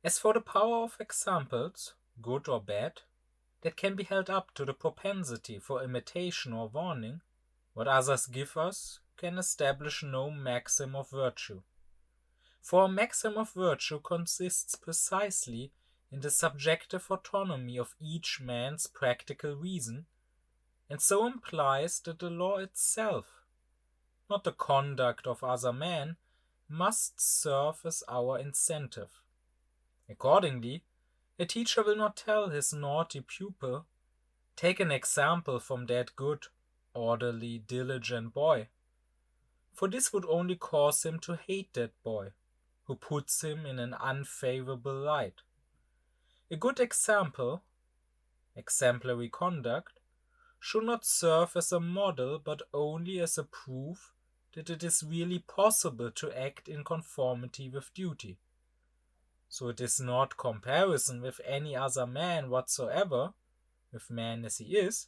As for the power of examples, good or bad, that can be held up to the propensity for imitation or warning, what others give us can establish no maxim of virtue. For a maxim of virtue consists precisely in the subjective autonomy of each man's practical reason, and so implies that the law itself, not the conduct of other men, must serve as our incentive. Accordingly, a teacher will not tell his naughty pupil, "Take an example from that good, orderly, diligent boy," for this would only cause him to hate that boy, who puts him in an unfavorable light. A good example, exemplary conduct, should not serve as a model but only as a proof that it is really possible to act in conformity with duty. So it is not comparison with any other man whatsoever, with man as he is,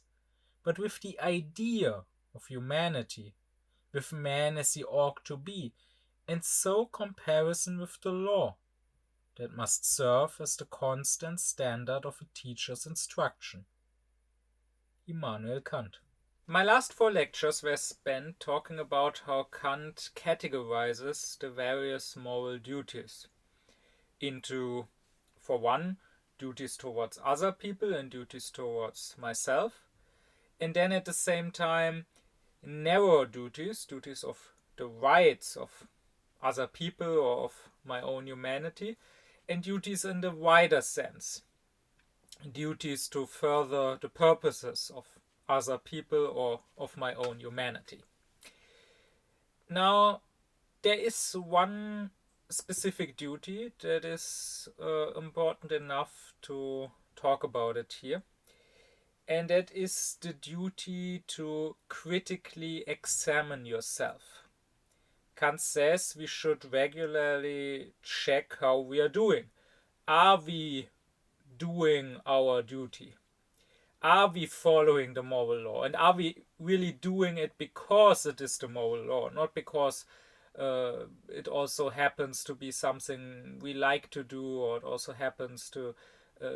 but with the idea of humanity, with man as he ought to be, and so comparison with the law, that must serve as the constant standard of a teacher's instruction. Immanuel Kant. My last 4 lectures were spent talking about how Kant categorizes the various moral duties into, for one, duties towards other people and duties towards myself, and then at the same time narrow duties of the rights of other people or of my own humanity, and duties in the wider sense, duties to further the purposes of other people or of my own humanity. Now, there is one specific duty that is important enough to talk about it here, and that is the duty to critically examine yourself. Kant says we should regularly check how we are doing. Are we doing our duty? Are we following the moral law? And are we really doing it because it is the moral law, not because it also happens to be something we like to do, or it also happens to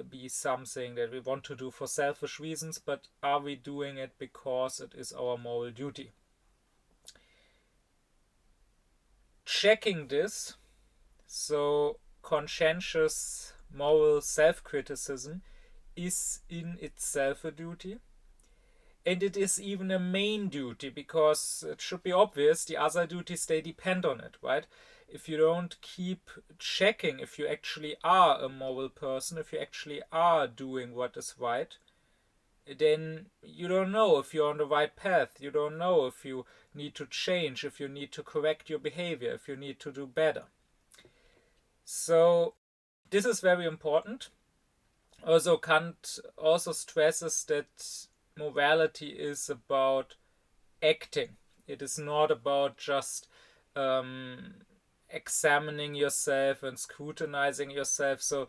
be something that we want to do for selfish reasons, but are we doing it because it is our moral duty? Checking this, so conscientious moral self-criticism, is in itself a duty, and it is even a main duty, because it should be obvious the other duties, they depend on it, right? If you don't keep checking if you actually are a moral person, if you actually are doing what is right, then you don't know if you're on the right path. You don't know if you need to change, if you need to correct your behavior, if you need to do better. So this is very important. Also, Kant also stresses that morality is about acting. It is not about just examining yourself and scrutinizing yourself. So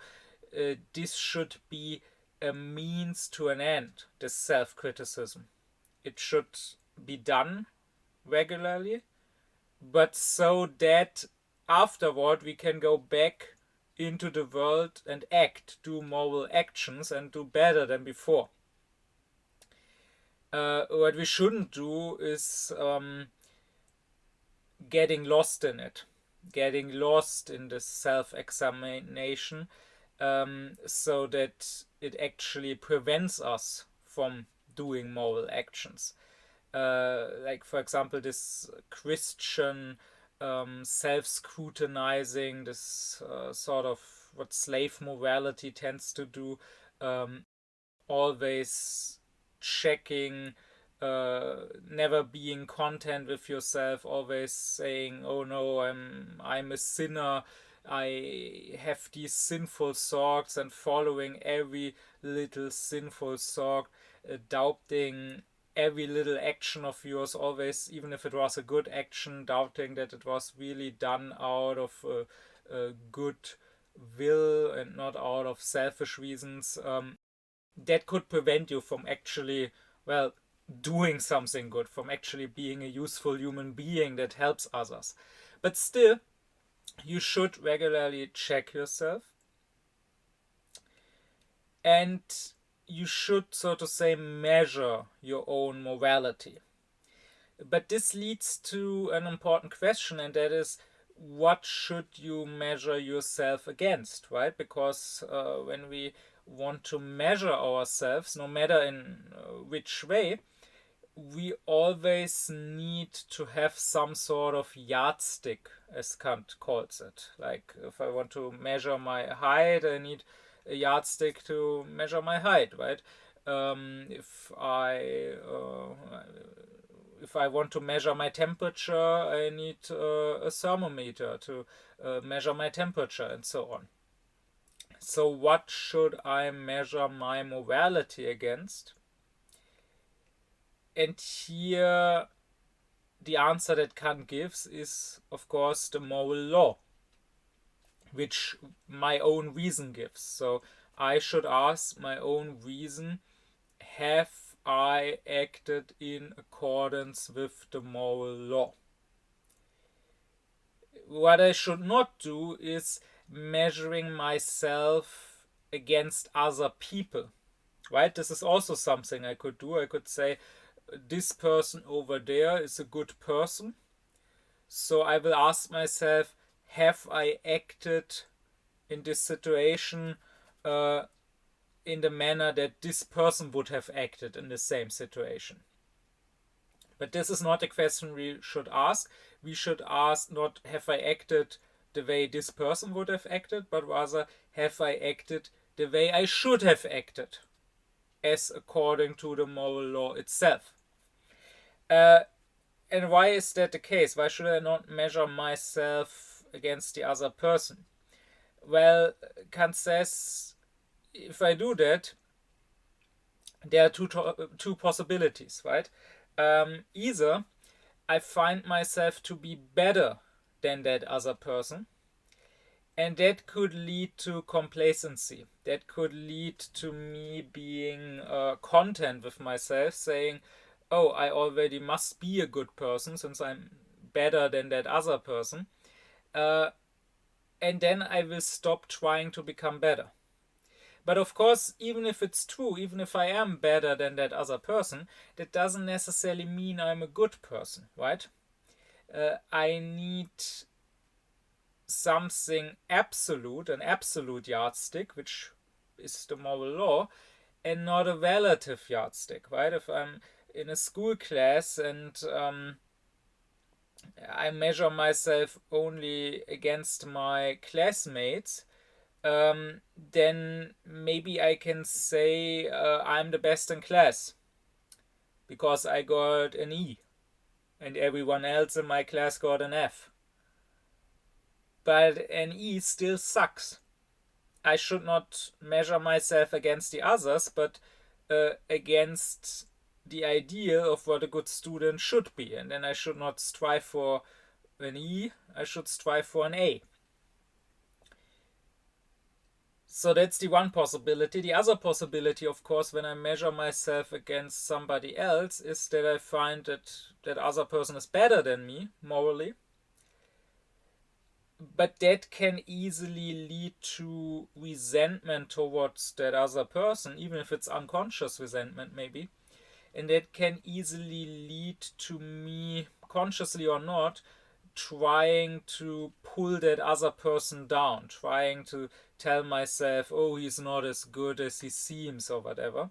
this should be a means to an end, this self-criticism. It should be done regularly, but so that afterward we can go back into the world and act, do moral actions, and do better than before. What we shouldn't do is getting lost in it, getting lost in this self-examination, so that it actually prevents us from doing moral actions. Like, for example, this Christian self-scrutinizing, this sort of what slave morality tends to do, always checking, never being content with yourself, always saying, "Oh no, I'm a sinner, I have these sinful thoughts," and following every little sinful thought, doubting every little action of yours, always, even if it was a good action, doubting that it was really done out of a good will and not out of selfish reasons. That could prevent you from actually, well, doing something good, from actually being a useful human being that helps others. But still, you should regularly check yourself. and you should, so to say, measure your own morality. But this leads to an important question, and that is, what should you measure yourself against, right? Because when we want to measure ourselves, no matter in which way, we always need to have some sort of yardstick, as Kant calls it. Like, if I want to measure my height, I need a yardstick to measure my height, right? If I want to measure my temperature, I need a thermometer to measure my temperature, and so on. So what should I measure my morality against? And here the answer that Kant gives is, of course, the moral law, which my own reason gives. So I should ask my own reason, have I acted in accordance with the moral law? What I should not do is measuring myself against other people, right? This is also something I could do. I could say, this person over there is a good person. So I will ask myself, have I acted in this situation in the manner that this person would have acted in the same situation? But this is not a question we should ask. We should ask not, have I acted the way this person would have acted, but rather, have I acted the way I should have acted, as according to the moral law itself. And why is that the case? Why should I not measure myself against the other person? Well, Kant says, if I do that, there are two possibilities, right? Either I find myself to be better than that other person, and that could lead to complacency. That could lead to me being content with myself, saying, oh, I already must be a good person since I'm better than that other person. And then I will stop trying to become better. But of course, even if it's true, even if I am better than that other person, that doesn't necessarily mean I'm a good person, right? I need something absolute, an absolute yardstick, which is the moral law, and not a relative yardstick, right? If I'm in a school class and I measure myself only against my classmates, then maybe I can say I'm the best in class because I got an E and everyone else in my class got an F. But an E still sucks. I should not measure myself against the others, but against the ideal of what a good student should be. And then I should not strive for an E, I should strive for an A. So that's the one possibility. The other possibility, of course, when I measure myself against somebody else, is that I find that other person is better than me morally. But that can easily lead to resentment towards that other person, even if it's unconscious resentment maybe. And that can easily lead to me, consciously or not, trying to pull that other person down, trying to tell myself, oh, he's not as good as he seems or whatever,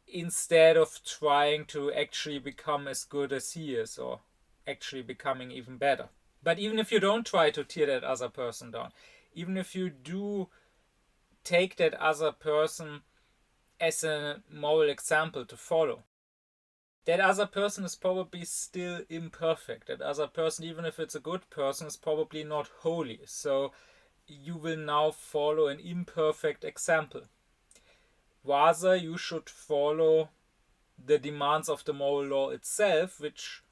instead of trying to actually become as good as he is or actually becoming even better. But even if you don't try to tear that other person down, even if you do take that other person as a moral example to follow, that other person is probably still imperfect. That other person, even if it's a good person, is probably not holy. So you will now follow an imperfect example. Rather, you should follow the demands of the moral law itself, which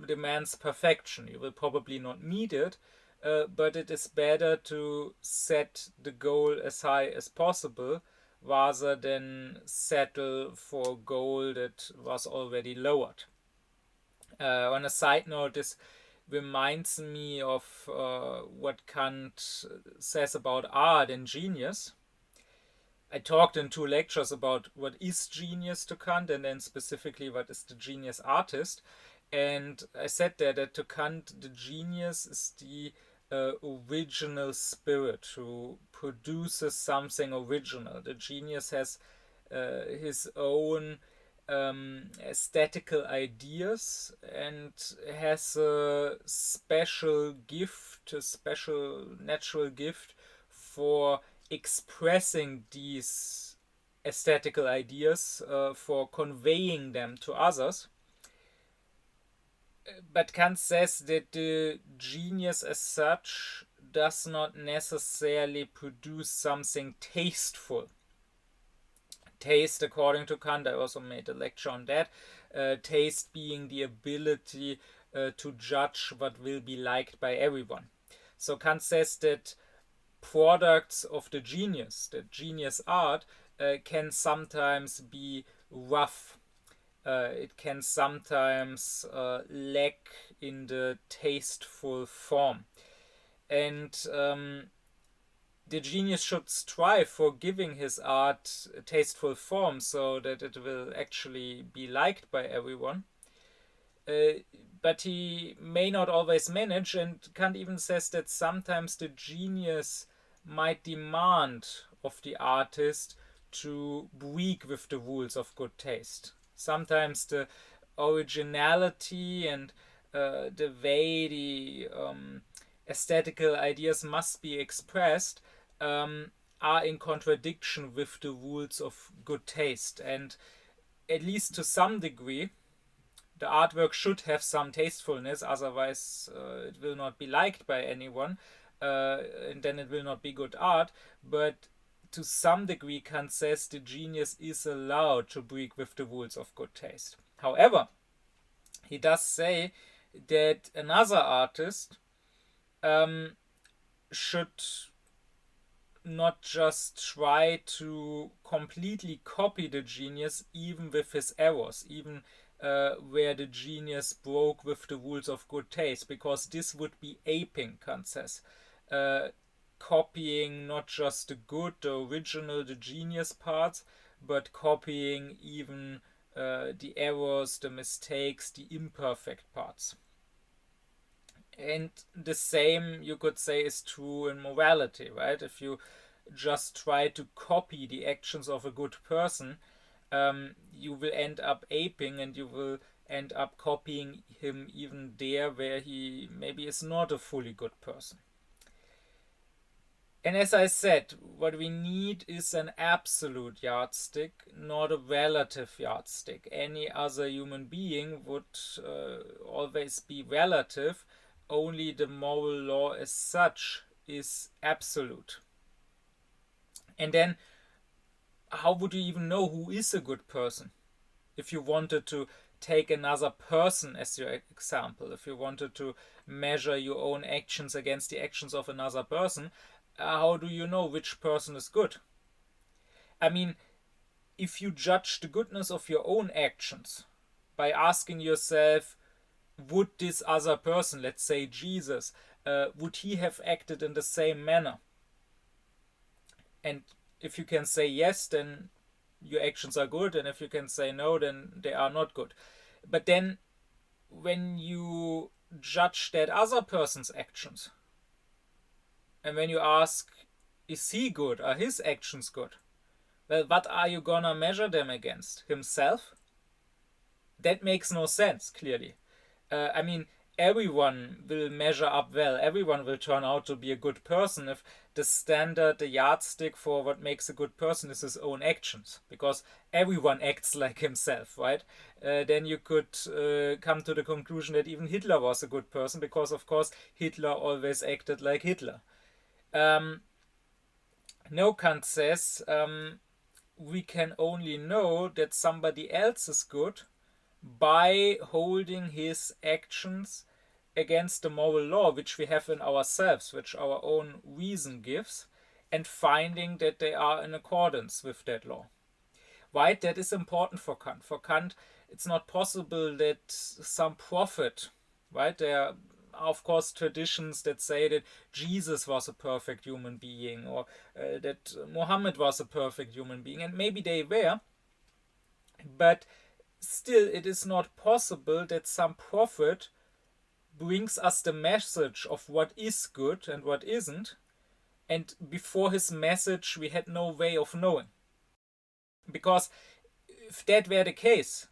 demands perfection. You will probably not meet it, but it is better to set the goal as high as possible rather than settle for a goal that was already lowered. On a side note, this reminds me of what Kant says about art and genius. I talked in 2 lectures about what is genius to Kant and then specifically what is the genius artist. And I said there that to Kant the genius is the original spirit who produces something original. The genius has his own aesthetical ideas and has a special gift, a special natural gift for expressing these aesthetical ideas, for conveying them to others. But Kant says that the genius as such does not necessarily produce something tasteful. Taste, according to Kant, I also made a lecture on that, taste being the ability to judge what will be liked by everyone. So Kant says that products of the genius art, can sometimes be rough. It can sometimes lack in the tasteful form. And the genius should strive for giving his art a tasteful form so that it will actually be liked by everyone. But he may not always manage, and Kant even says that sometimes the genius might demand of the artist to break with the rules of good taste. Sometimes the originality and the way the aesthetical ideas must be expressed are in contradiction with the rules of good taste. And at least to some degree, the artwork should have some tastefulness, otherwise it will not be liked by anyone, and then it will not be good art. But to some degree, Kant says the genius is allowed to break with the rules of good taste. However, he does say that another artist should not just try to completely copy the genius, even with his errors, even where the genius broke with the rules of good taste, because this would be aping, Kant says. Copying not just the good, the original, the genius parts, but copying even the errors, the mistakes, the imperfect parts. And the same, you could say, is true in morality, right? If you just try to copy the actions of a good person, you will end up aping, and you will end up copying him even there where he maybe is not a fully good person. And as I said, what we need is an absolute yardstick, not a relative yardstick. Any other human being would always be relative. Only the moral law as such is absolute. And then, how would you even know who is a good person? If you wanted to take another person as your example, if you wanted to measure your own actions against the actions of another person, how do you know which person is good? I mean, if you judge the goodness of your own actions by asking yourself, would this other person, let's say Jesus, would he have acted in the same manner? And if you can say yes, then your actions are good, and if you can say no, then they are not good. But then when you judge that other person's actions, and when you ask, is he good? Are his actions good? Well, what are you gonna measure them against? Himself? That makes no sense, clearly. I mean, everyone will measure up well. Everyone will turn out to be a good person if the standard, the yardstick for what makes a good person is his own actions. Because everyone acts like himself, right? Then you could come to the conclusion that even Hitler was a good person, because, of course, Hitler always acted like Hitler. No, Kant says, we can only know that somebody else is good by holding his actions against the moral law which we have in ourselves, which our own reason gives, and finding that they are in accordance with that law. Right? That is important for Kant. For Kant, it's not possible that some prophet, right? There of course, traditions that say that Jesus was a perfect human being, or that Muhammad was a perfect human being, and maybe they were, but still it is not possible that some prophet brings us the message of what is good and what isn't, and before his message we had no way of knowing. Because if that were the case,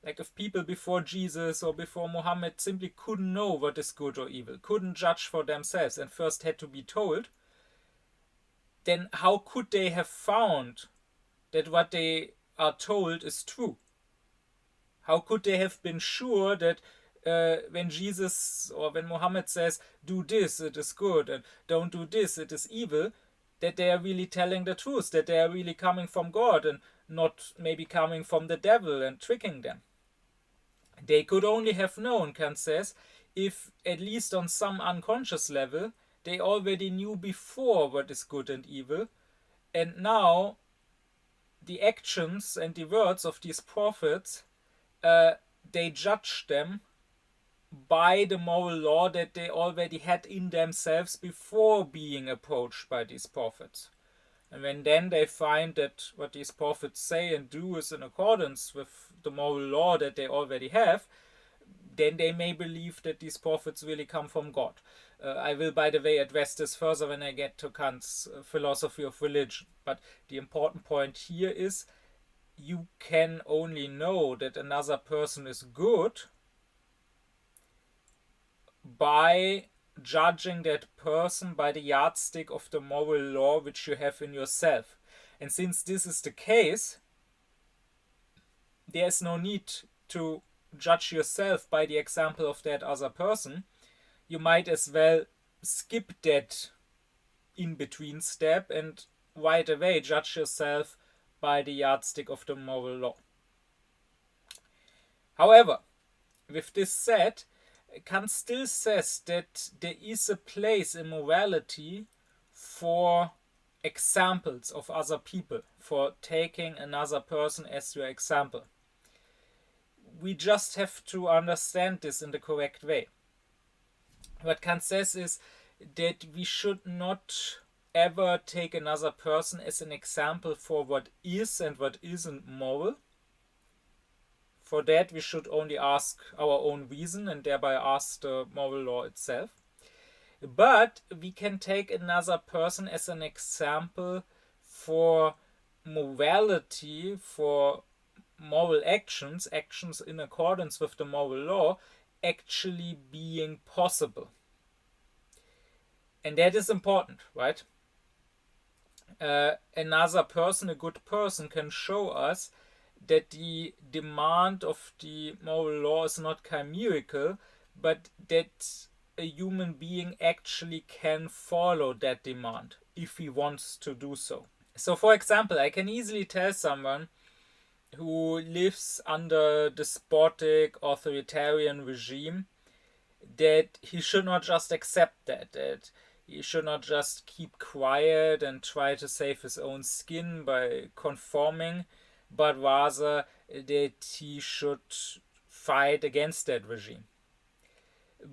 like if people before Jesus or before Muhammad simply couldn't know what is good or evil, couldn't judge for themselves, and first had to be told, then how could they have found that what they are told is true? How could they have been sure that when Jesus or when Muhammad says, do this, it is good, and don't do this, it is evil, that they are really telling the truth, that they are really coming from God and not maybe coming from the devil and tricking them? They could only have known, Kant says, if at least on some unconscious level they already knew before what is good and evil, and now the actions and the words of these prophets, they judge them by the moral law that they already had in themselves before being approached by these prophets. And when then they find that what these prophets say and do is in accordance with the moral law that they already have, then they may believe that these prophets really come from God. I will, by the way, address this further when I get to Kant's philosophy of religion. But the important point here is you can only know that another person is good by judging that person by the yardstick of the moral law which you have in yourself. And since this is the case, there is no need to judge yourself by the example of that other person. You might as well skip that in-between step and right away judge yourself by the yardstick of the moral law. However, with this said, Kant still says that there is a place in morality for examples of other people, for taking another person as your example. We just have to understand this in the correct way. What Kant says is that we should not ever take another person as an example for what is and what isn't moral. For that we should only ask our own reason and thereby ask the moral law itself. But we can take another person as an example for morality, for moral actions in accordance with the moral law, actually being possible. And that is important, right? Another person, a good person, can show us that the demand of the moral law is not chimerical, but that a human being actually can follow that demand if he wants to do so. So, for example, I can easily tell someone who lives under a despotic, authoritarian regime that he should not just accept that he should not just keep quiet and try to save his own skin by conforming, but rather that he should fight against that regime.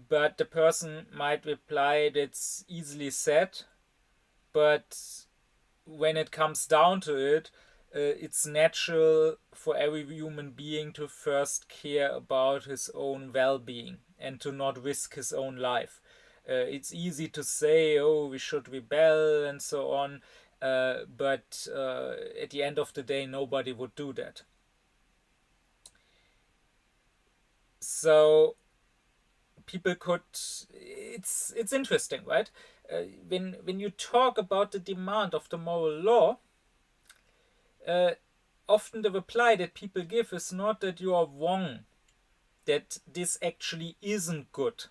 But the person might reply, that's easily said, but when it comes down to it, it's natural for every human being to first care about his own well-being and to not risk his own life. It's easy to say, oh, we should rebel and so on, but at the end of the day, nobody would do that. So people could, it's interesting, right? When you talk about the demand of the moral law, often the reply that people give is not that you are wrong, that this actually isn't good,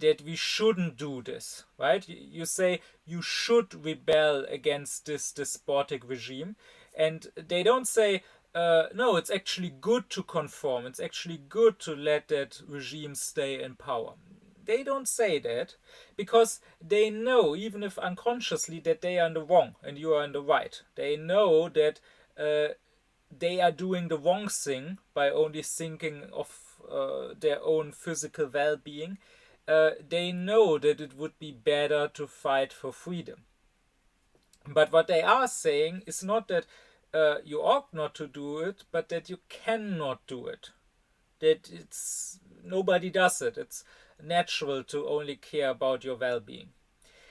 that we shouldn't do this, right? You say you should rebel against this despotic regime, and they don't say, no, it's actually good to conform, it's actually good to let that regime stay in power. They don't say that because they know, even if unconsciously, that they are in the wrong and you are in the right. They know that they are doing the wrong thing by only thinking of their own physical well-being, they know that it would be better to fight for freedom. But what they are saying is not that you ought not to do it, but that you cannot do it. That it's nobody does it. It's natural to only care about your well-being.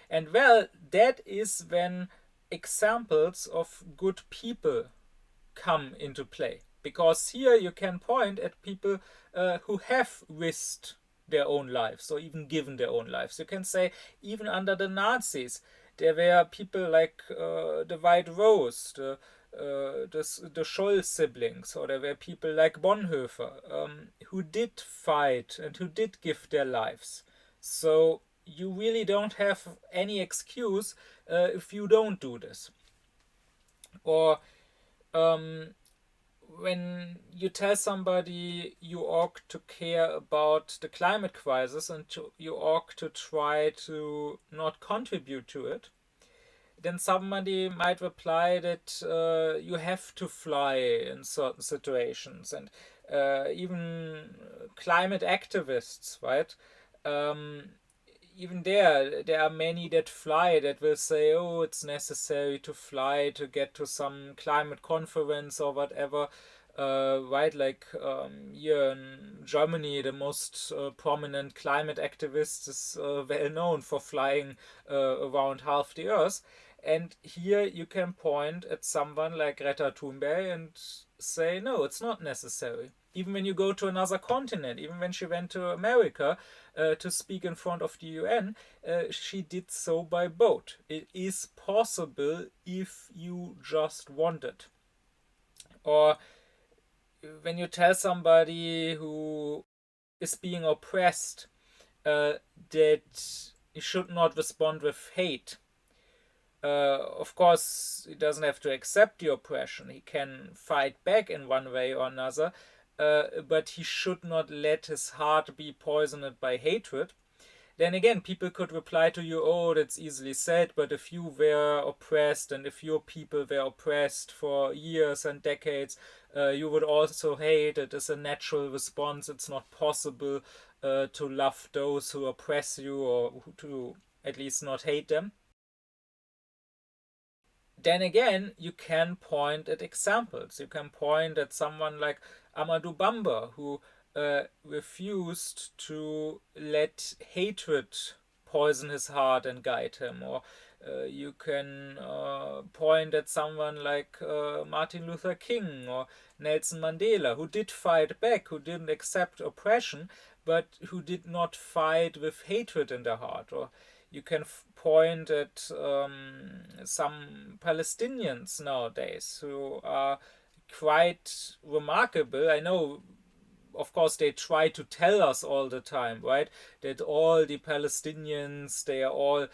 And well, that is when examples of good people come into play. Because here you can point at people who have risked their own lives or even given their own lives. You can say, even under the Nazis, there were people like the White Rose, the Scholl siblings, or there were people like Bonhoeffer who did fight and who did give their lives. So you really don't have any excuse if you don't do this. Or when you tell somebody you ought to care about the climate crisis and you ought to try to not contribute to it, then somebody might reply that you have to fly in certain situations, and even climate activists, right? Even there are many that fly that will say, oh, it's necessary to fly to get to some climate conference or whatever. Right, like here in Germany, the most prominent climate activist is well known for flying around half the earth. And here you can point at someone like Greta Thunberg and say, no, it's not necessary. Even when you go to another continent, even when she went to America to speak in front of the UN, she did so by boat. It is possible if you just want it. Or when you tell somebody who is being oppressed that he should not respond with hate, of course, he doesn't have to accept the oppression. He can fight back in one way or another, but he should not let his heart be poisoned by hatred. Then again, people could reply to you, oh, that's easily said, but if you were oppressed and if your people were oppressed for years and decades, you would also hate. It is a natural response. It's not possible to love those who oppress you, or to at least not hate them. Then again, you can point at examples. You can point at someone like Amadou Bamba, who refused to let hatred poison his heart and guide him. Or you can point at someone like Martin Luther King or Nelson Mandela, who did fight back, who didn't accept oppression, but who did not fight with hatred in their heart. Or you can point at some Palestinians nowadays who are quite remarkable. I know, of course, they try to tell us all the time, right, that all the Palestinians, they are all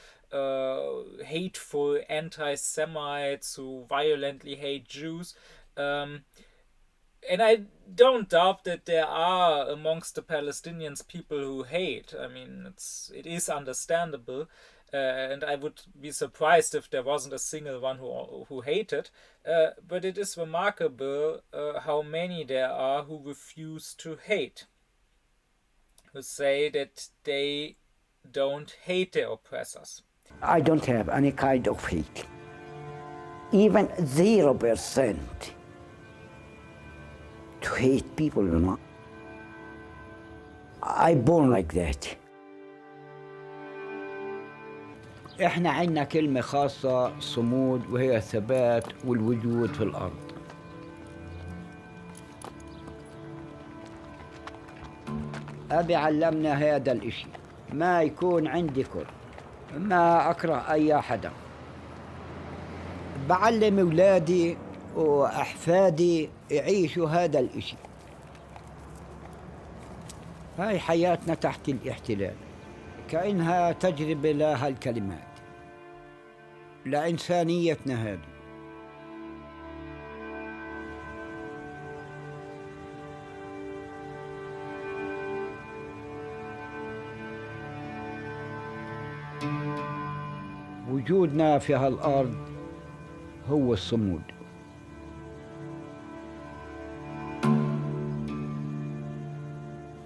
hateful anti-Semites who violently hate Jews. And I don't doubt that there are amongst the Palestinians people who hate. I mean, it is understandable, and I would be surprised if there wasn't a single one who hated. But it is remarkable how many there are who refuse to hate, who say that they don't hate their oppressors. I don't have any kind of hate, even 0%. To hate people, you know. I born like that. احنا عندنا كلمة خاصة صمود، وهي الثبات والوجود في الأرض. أبي علمنا هذا الإشي، ما يكون عندي كل، ما أكره أي حدا. بعلم أولادي وأحفادي يعيشوا هذا الإشي. هاي حياتنا تحت الاحتلال، كأنها تجربة لها الكلمات لإنسانيتنا هذه. وجودنا في هالأرض هو الصمود.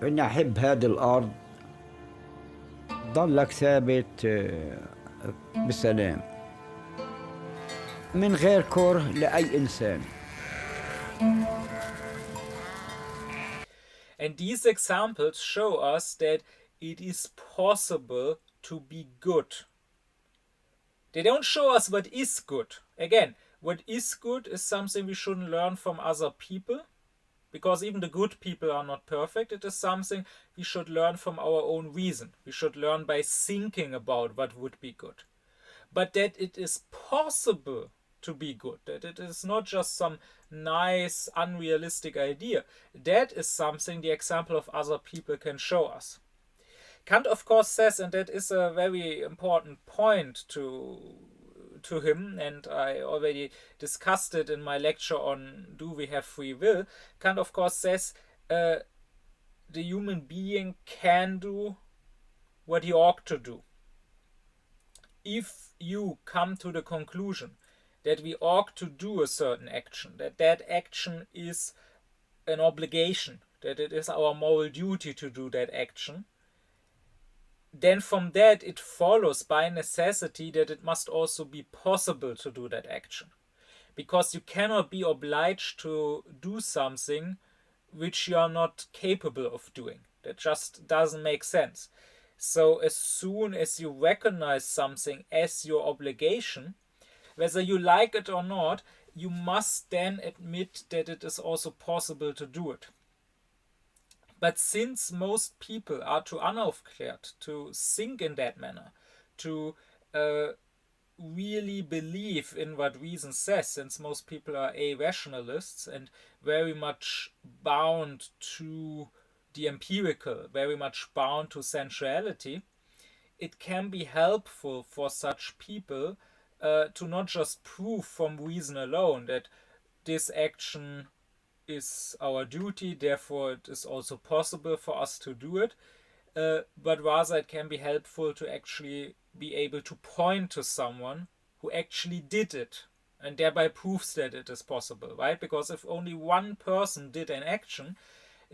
أنا أحب هذه الأرض ضلك ثابت بسلام من غير كره لأي إنسان. And these examples show us that it is possible to be good. They don't show us what is good. Again, what is good is something we shouldn't learn from other people, because even the good people are not perfect. It is something we should learn from our own reason. We should learn by thinking about what would be good. But that it is possible to be good, that it is not just some nice, unrealistic idea, that is something the example of other people can show us. Kant, of course, says, and that is a very important point to him, and I already discussed it in my lecture on Do We Have Free Will. Kant, of course, says the human being can do what he ought to do. If you come to the conclusion that we ought to do a certain action, that that action is an obligation, that it is our moral duty to do that action, then from that it follows by necessity that it must also be possible to do that action. Because you cannot be obliged to do something which you are not capable of doing. That just doesn't make sense. So as soon as you recognize something as your obligation, whether you like it or not, you must then admit that it is also possible to do it. But since most people are too unaufklärt to think in that manner, to really believe in what reason says, since most people are a-rationalists and very much bound to the empirical, very much bound to sensuality, it can be helpful for such people to not just prove from reason alone that this action is our duty, therefore it is also possible for us to do it, but rather it can be helpful to actually be able to point to someone who actually did it and thereby proves that it is possible, right? Because if only one person did an action,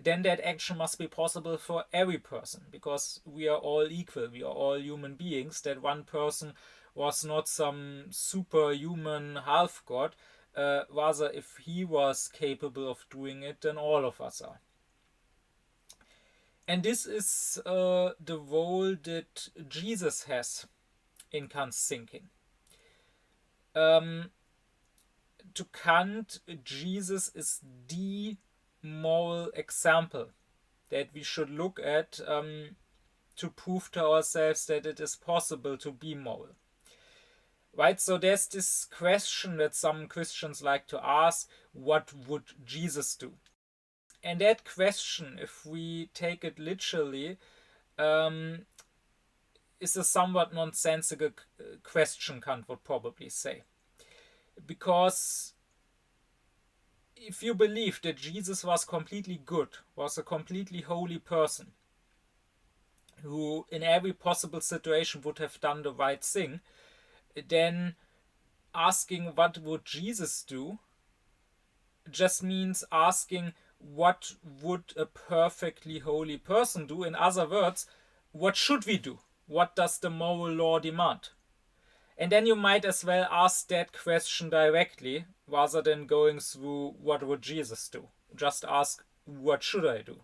then that action must be possible for every person, because we are all equal, we are all human beings. That one person was not some superhuman half-god, rather if he was capable of doing it, then all of us are. And this is the role that Jesus has in Kant's thinking. To Kant, Jesus is the moral example that we should look at to prove to ourselves that it is possible to be moral. Right, so there's this question that some Christians like to ask: what would Jesus do? And that question, if we take it literally, is a somewhat nonsensical question, Kant would probably say. Because if you believe that Jesus was completely good, was a completely holy person, who in every possible situation would have done the right thing, then asking what would Jesus do just means asking what would a perfectly holy person do. In other words, what should we do? What does the moral law demand? And then you might as well ask that question directly rather than going through what would Jesus do. Just ask, what should I do?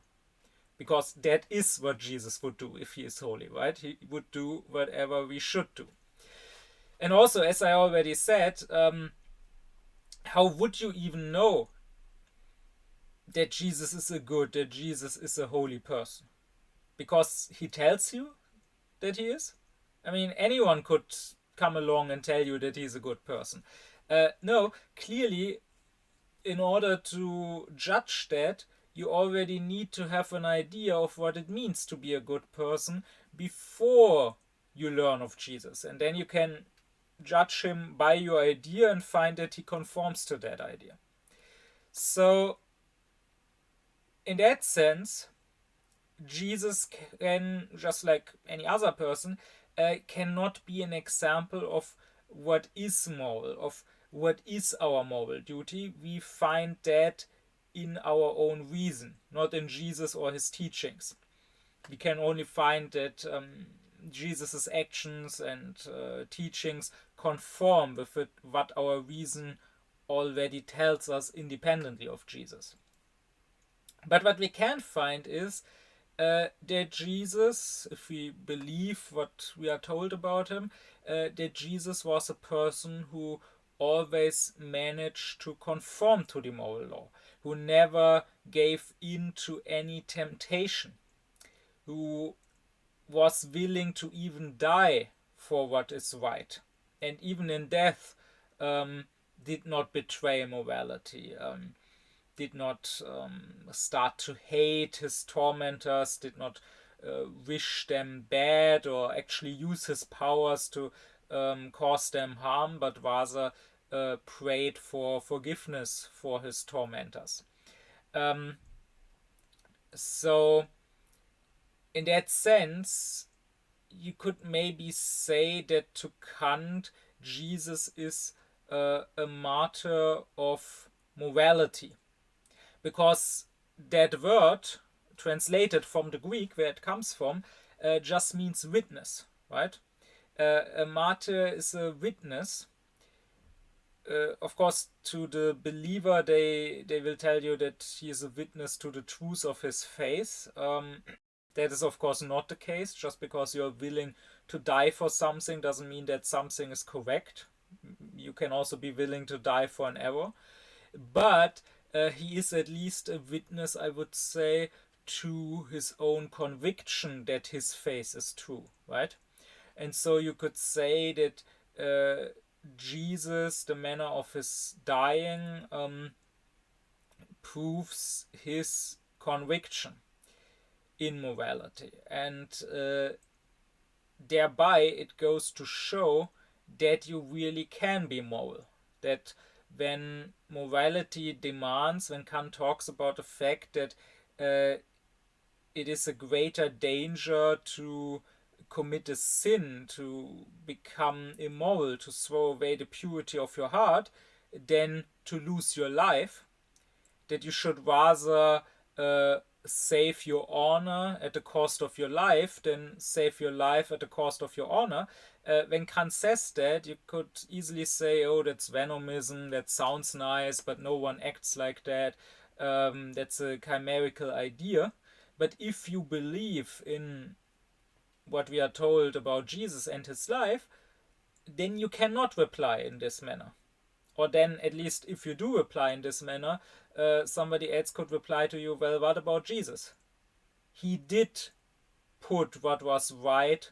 Because that is what Jesus would do if he is holy, right? He would do whatever we should do. And also, as I already said, how would you even know that Jesus is a good, that Jesus is a holy person? Because he tells you that he is? I mean, anyone could come along and tell you that he's a good person. No, clearly, in order to judge that, you already need to have an idea of what it means to be a good person before you learn of Jesus. And then you can judge him by your idea and find that he conforms to that idea. So, in that sense, Jesus can, just like any other person, cannot be an example of what is moral, of what is our moral duty. We find that in our own reason, not in Jesus or his teachings. We can only find that Jesus' actions and teachings conform with what our reason already tells us independently of Jesus. But what we can find is that Jesus, if we believe what we are told about him, that Jesus was a person who always managed to conform to the moral law, who never gave in to any temptation, who was willing to even die for what is right, and even in death did not betray morality, did not start to hate his tormentors, did not wish them bad or actually use his powers to cause them harm, but rather prayed for forgiveness for his tormentors. So, in that sense, you could maybe say that to Kant, Jesus is a martyr of morality, because that word, translated from the Greek where it comes from, just means witness, right? A martyr is a witness. Of course, to the believer, they will tell you that he is a witness to the truth of his faith. That is, of course, not the case. Just because you're willing to die for something doesn't mean that something is correct. You can also be willing to die for an error. But he is at least a witness, I would say, to his own conviction that his faith is true, right? And so you could say that Jesus, the manner of his dying, proves his conviction in morality. And thereby it goes to show that you really can be moral. That when morality demands, when Kant talks about the fact that it is a greater danger to commit a sin, to become immoral, to throw away the purity of your heart, than to lose your life, that you should rather save your honor at the cost of your life than save your life at the cost of your honor. When Kant says that, you could easily say, oh, that's venomism, that sounds nice, but no one acts like that. That's a chimerical idea. But if you believe in what we are told about Jesus and his life, then you cannot reply in this manner. Or then, at least if you do reply in this manner, somebody else could reply to you, well, what about Jesus? He did put what was right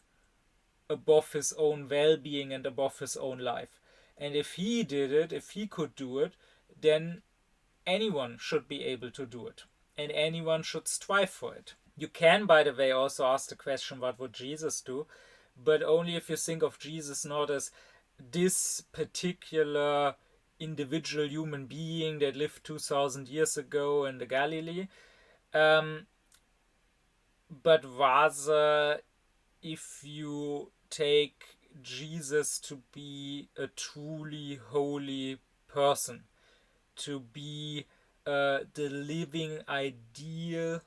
above his own well-being and above his own life. And if he did it, if he could do it, then anyone should be able to do it. And anyone should strive for it. You can, by the way, also ask the question, what would Jesus do? But only if you think of Jesus not as this particular individual human being that lived 2000 years ago in the Galilee, but rather if you take Jesus to be a truly holy person, to be the living ideal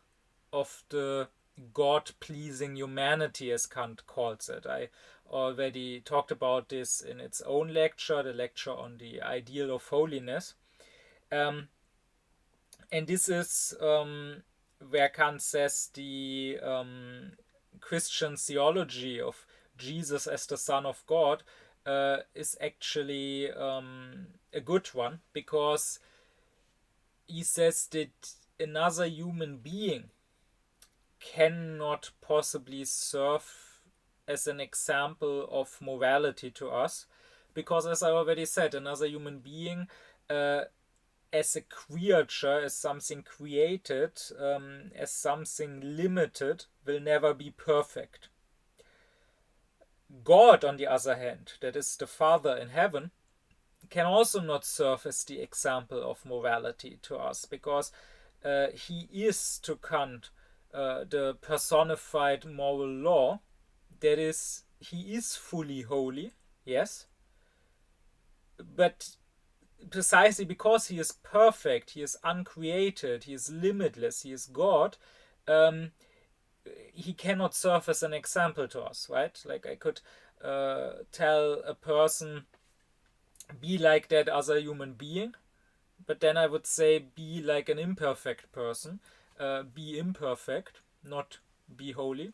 of the God-pleasing humanity, as Kant calls it. I already talked about this in its own lecture, the lecture on the ideal of holiness. And this is where Kant says the Christian theology of Jesus as the Son of God is actually a good one, because he says that another human being cannot possibly serve as an example of morality to us, because, as I already said, another human being as a creature, as something created, as something limited, will never be perfect. God, on the other hand, that is the Father in heaven, can also not serve as the example of morality to us, because he is, to Kant, the personified moral law. That is, he is fully holy, yes, but precisely because he is perfect, he is uncreated, he is limitless, he is God, he cannot serve as an example to us, right? Like I could tell a person, be like that other human being, but then I would say be like an imperfect person, be imperfect, not be holy.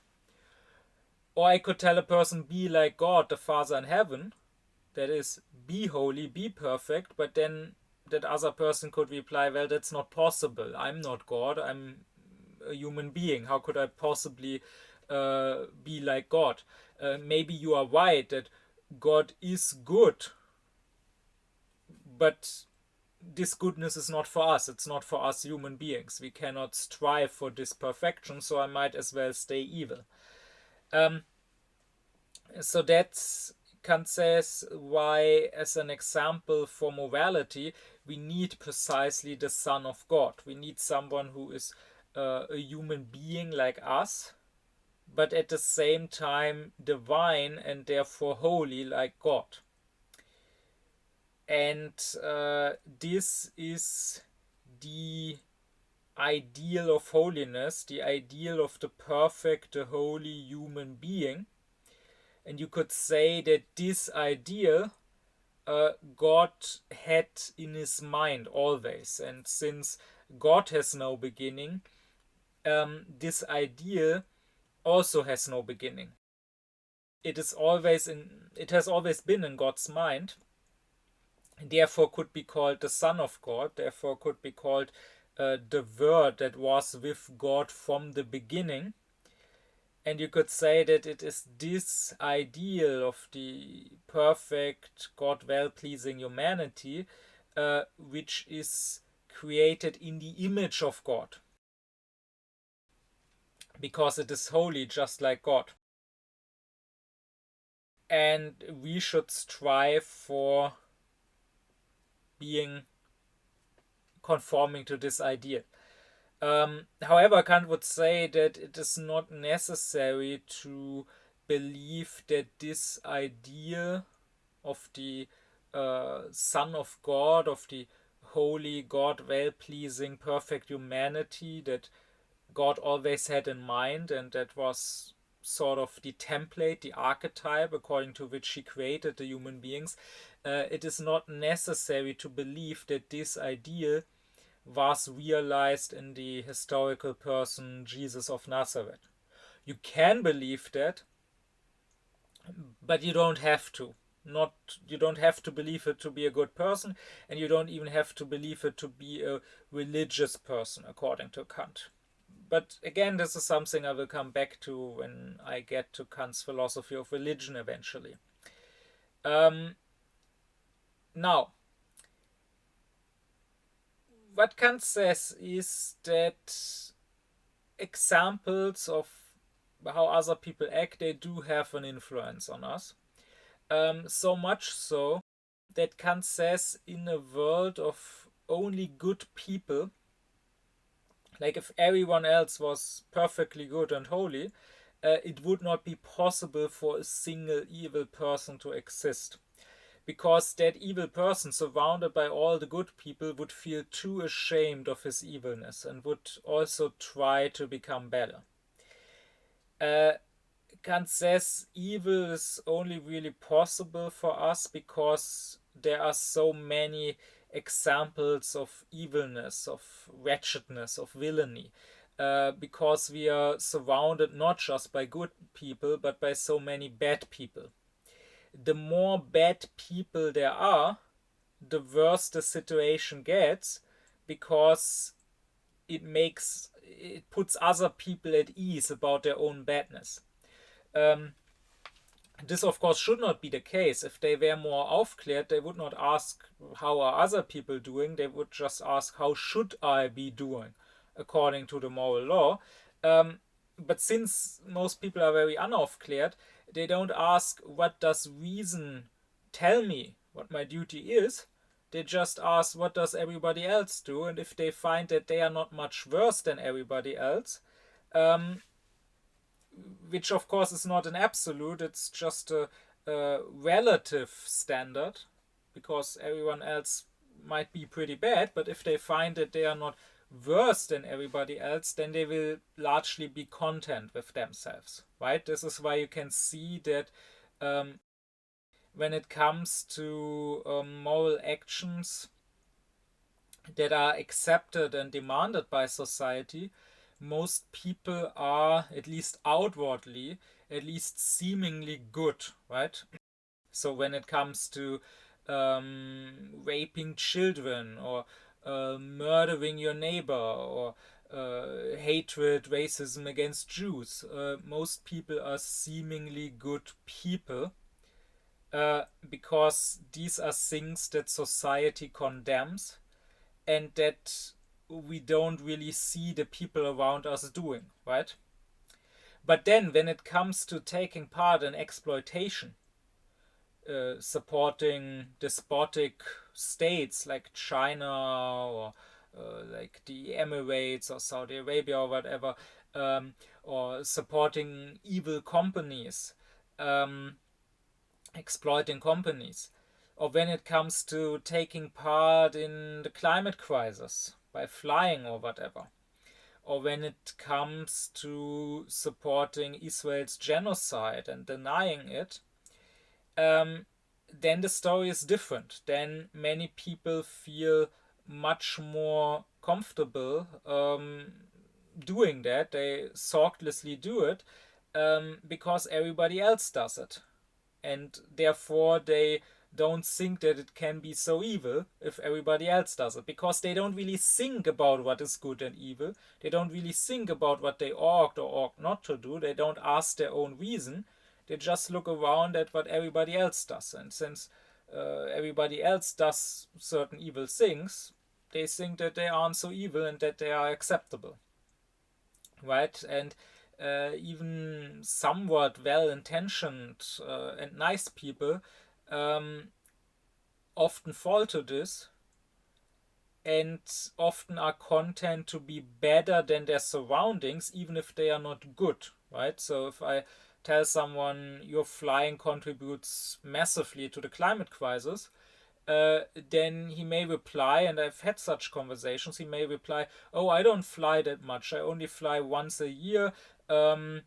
Or I could tell a person, be like God, the Father in heaven, that is, be holy, be perfect, but then that other person could reply, well, that's not possible. I'm not God, I'm a human being. How could I possibly be like God? Maybe you are right that God is good, but this goodness is not for us. It's not for us human beings. We cannot strive for this perfection, so I might as well stay evil. Um, so that's, Kant says, why, as an example for morality, we need precisely the Son of God. We need someone who is a human being like us, but at the same time divine and therefore holy like God. And this is the ideal of holiness, the ideal of the perfect, the holy human being. And you could say that this ideal God had in his mind always. And since God has no beginning, this ideal also has no beginning. It has always been in God's mind, therefore could be called the Son of God, therefore could be called the Word that was with God from the beginning. And you could say that it is this ideal of the perfect, God well-pleasing humanity which is created in the image of God, because it is holy just like God. And we should strive for being conforming to this ideal. However, Kant would say that it is not necessary to believe that this idea of the Son of God, of the holy God, well-pleasing, perfect humanity that God always had in mind, and that was sort of the template, the archetype according to which he created the human beings. It is not necessary to believe that this ideal was realized in the historical person Jesus of Nazareth. You can believe that, but you don't have to. You don't have to believe it to be a good person, and you don't even have to believe it to be a religious person, according to Kant. But again, this is something I will come back to when I get to Kant's philosophy of religion eventually. Now, what Kant says is that examples of how other people act, they do have an influence on us. So much so that Kant says, in a world of only good people, like if everyone else was perfectly good and holy, it would not be possible for a single evil person to exist. Because that evil person, surrounded by all the good people, would feel too ashamed of his evilness and would also try to become better. Kant says evil is only really possible for us because there are so many examples of evilness, of wretchedness, of villainy. Because we are surrounded not just by good people, but by so many bad people. The more bad people there are, the worse the situation gets, because it puts other people at ease about their own badness. This, of course, should not be the case. If they were more aufklärt, they would not ask, how are other people doing? They would just ask, how should I be doing according to the moral law? But since most people are very unaufklärt, they don't ask, what does reason tell me what my duty is? They just ask, what does everybody else do? And if they find that they are not much worse than everybody else, which of course is not an absolute, it's just a relative standard, because everyone else might be pretty bad, but if they find that they are not worse than everybody else, then they will largely be content with themselves, right? This is why you can see that when it comes to moral actions that are accepted and demanded by society, most people are, at least outwardly, at least seemingly good, right? So when it comes to raping children, or murdering your neighbor, or hatred, racism against Jews, most people are seemingly good people, because these are things that society condemns and that we don't really see the people around us doing, right? But then when it comes to taking part in exploitation, supporting despotic states like China, or like the Emirates or Saudi Arabia or whatever, or supporting evil companies, um, exploiting companies, or when it comes to taking part in the climate crisis by flying or whatever, or when it comes to supporting Israel's genocide and denying it, um, then the story is different. Then many people feel much more comfortable doing that. They thoughtlessly do it because everybody else does it. And therefore, they don't think that it can be so evil if everybody else does it, because they don't really think about what is good and evil. They don't really think about what they ought or ought not to do. They don't ask their own reason. They just look around at what everybody else does, and since everybody else does certain evil things, they think that they aren't so evil and that they are acceptable, right? And even somewhat well-intentioned and nice people um, often fall to this, and often are content to be better than their surroundings, even if they are not good, right? So if I tell someone your flying contributes massively to the climate crisis, then he may reply, and I've had such conversations, he may reply, oh, I don't fly that much. I only fly once a year. All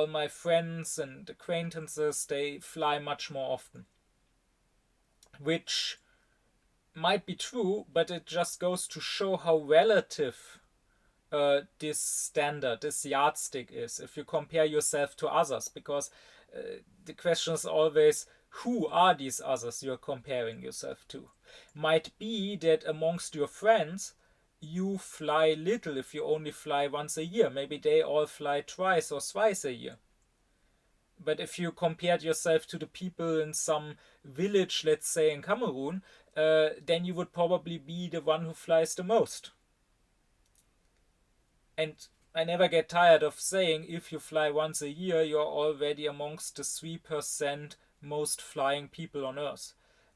my friends and acquaintances, they fly much more often. Which might be true, but it just goes to show how relative this standard, this yardstick is, if you compare yourself to others, because the question is always, who are these others you're comparing yourself to? Might be that amongst your friends, you fly little if you only fly once a year. Maybe they all fly twice or thrice a year. But if you compared yourself to the people in some village, let's say in Cameroon, then you would probably be the one who flies the most. And I never get tired of saying, if you fly once a year, you're already amongst the 3% most flying people on Earth.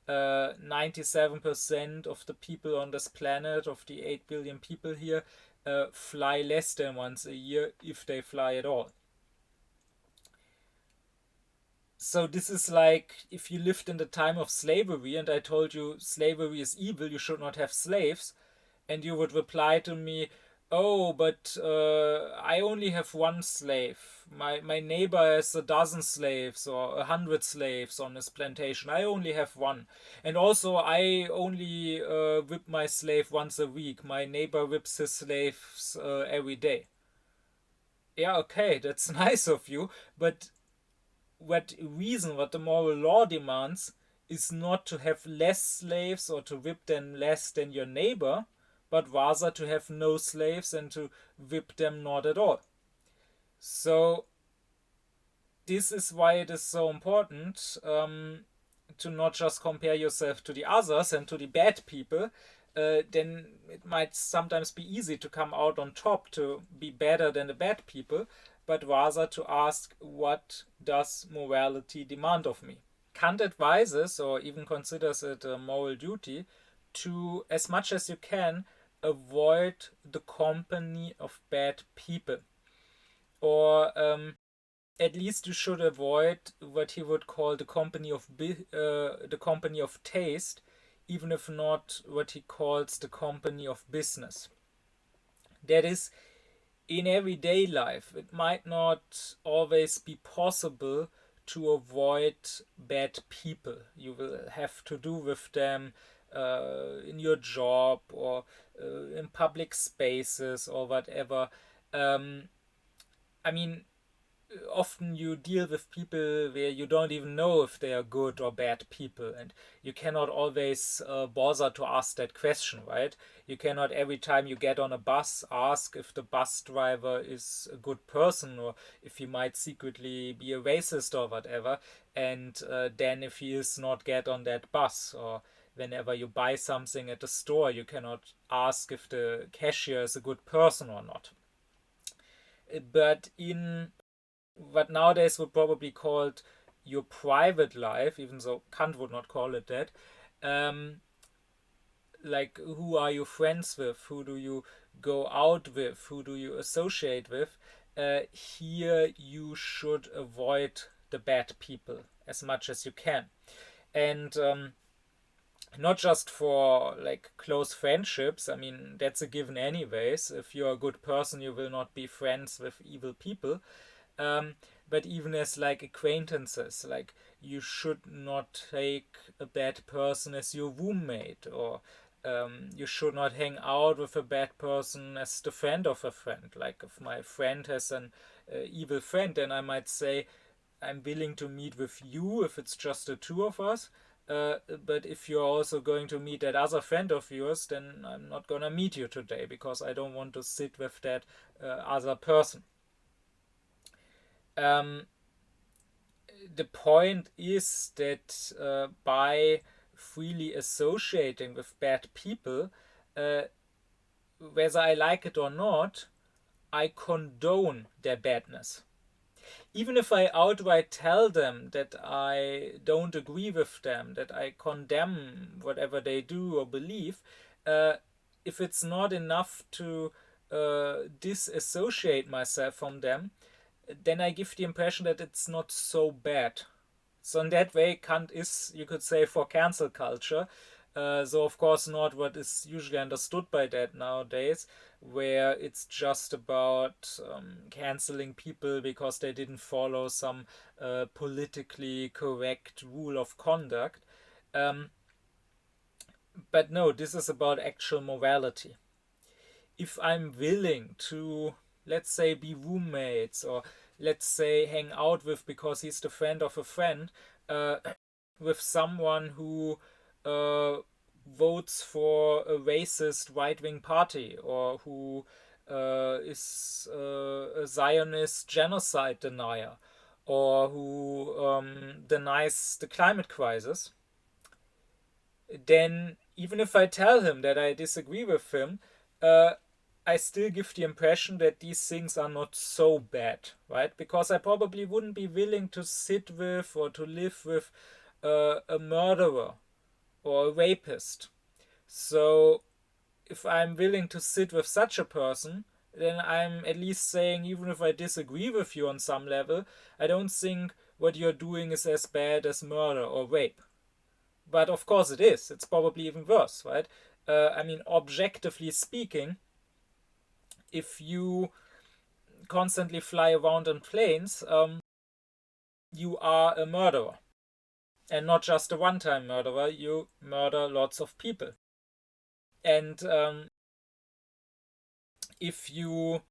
97% of the people on this planet, of the 8 billion people here, fly less than once a year, if they fly at all. So this is like if you lived in the time of slavery and I told you slavery is evil, you should not have slaves, and you would reply to me, oh, but I only have one slave. My neighbor has a dozen slaves or 100 slaves on his plantation. I only have one. And also, I only whip my slave once a week. My neighbor whips his slaves every day. Yeah, okay, that's nice of you, but what the moral law demands is not to have less slaves or to whip them less than your neighbor, but rather to have no slaves and to whip them not at all. So this is why it is so important to not just compare yourself to the others and to the bad people. Then it might sometimes be easy to come out on top, to be better than the bad people, but rather to ask, what does morality demand of me? Kant advises, or even considers it a moral duty, to, as much as you can, avoid the company of bad people. Or at least you should avoid what he would call the company of taste, even if not what he calls the company of business. That is, in everyday life, it might not always be possible to avoid bad people. You will have to do with them in your job or in public spaces or whatever. Um, I mean, often you deal with people where you don't even know if they are good or bad people, and you cannot always bother to ask that question, right? You cannot every time you get on a bus ask if the bus driver is a good person or if he might secretly be a racist or whatever, and then if he is not, get on that bus. Or whenever you buy something at the store, you cannot ask if the cashier is a good person or not. But in what nowadays would probably called your private life, even though Kant would not call it that. Um, like, who are you friends with? Who do you go out with? Who do you associate with? Here you should avoid the bad people as much as you can. And not just for like close friendships. I mean, that's a given anyways. If you're a good person, you will not be friends with evil people. um, but even as like acquaintances, like, you should not take a bad person as your roommate, or you should not hang out with a bad person as the friend of a friend. Like, if my friend has an evil friend, then I might say, I'm willing to meet with you if it's just the two of us. But if you're also going to meet that other friend of yours, then I'm not gonna meet you today because I don't want to sit with that other person. Um, the point is that by freely associating with bad people, uh, whether I like it or not, I condone their badness. Even if I outright tell them that I don't agree with them, that I condemn whatever they do or believe, uh, if it's not enough to disassociate myself from them, then I give the impression that it's not so bad. So in that way, Kant is, you could say, for cancel culture. So of course not what is usually understood by that nowadays, where it's just about canceling people because they didn't follow some politically correct rule of conduct. Um, but no, this is about actual morality. If I'm willing to, let's say, be roommates, or let's say hang out with, because he's the friend of a friend, uh, with someone who uh, votes for a racist right wing party, or who is a Zionist genocide denier, or who denies the climate crisis, then even if I tell him that I disagree with him, uh, I still give the impression that these things are not so bad, right? Because I probably wouldn't be willing to sit with or to live with a murderer or a rapist. So if I'm willing to sit with such a person, then I'm at least saying, even if I disagree with you on some level, I don't think what you're doing is as bad as murder or rape. But of course it is. It's probably even worse, right? I mean, objectively speaking, if you constantly fly around in planes, you are a murderer. And not just a one time murderer, you murder lots of people. And if you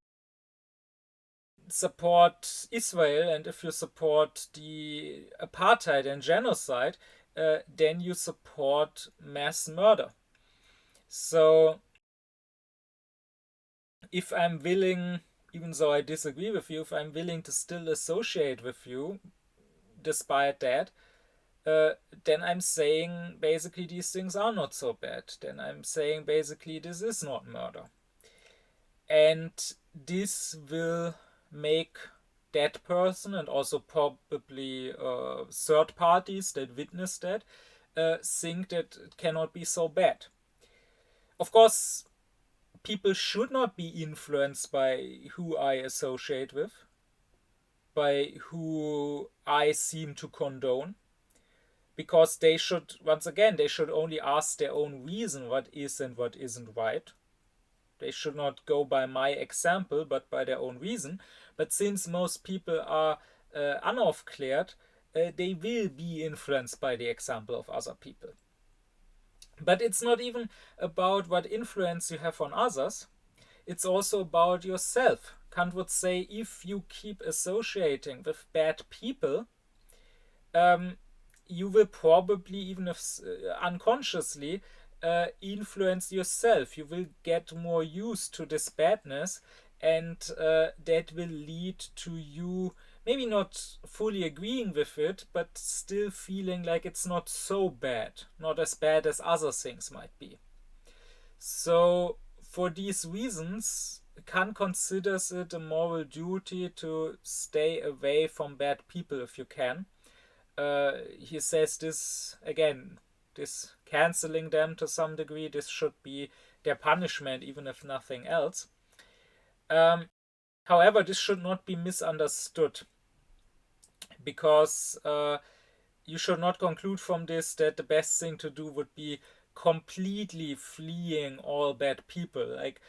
support Israel and if you support the apartheid and genocide, then you support mass murder. So if I'm willing, even though I disagree with you, if I'm willing to still associate with you despite that, uh, then I'm saying basically these things are not so bad. Then I'm saying basically this is not murder. And this will make that person, and also probably third parties that witness that, think that it cannot be so bad. Of course, people should not be influenced by who I associate with, by who I seem to condone. because they should, once again, they should only ask their own reason what is and what isn't right. They should not go by my example, but by their own reason. But since most people are unaufklärt, they will be influenced by the example of other people. But it's not even about what influence you have on others, it's also about yourself. Kant would say if you keep associating with bad people, you will probably, even if unconsciously, influence yourself. You will get more used to this badness, and that will lead to you maybe not fully agreeing with it, but still feeling like it's not so bad, not as bad as other things might be. So, for these reasons, Kant considers it a moral duty to stay away from bad people if you can. He says this again, this canceling them to some degree, this should be their punishment, even if nothing else. However, this should not be misunderstood, because you should not conclude from this that the best thing to do would be completely fleeing all bad people, like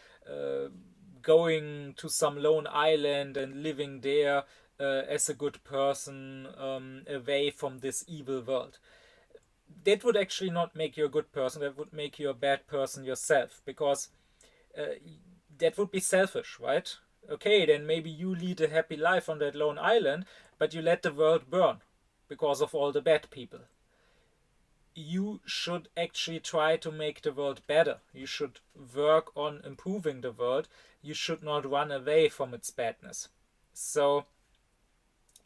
going to some lone island and living there as a good person, away from this evil world. That would actually not make you a good person, that would make you a bad person yourself, because that would be selfish, right? Okay, then maybe you lead a happy life on that lone island, but you let the world burn because of all the bad people. You should actually try to make the world better. You should work on improving the world. You should not run away from its badness. So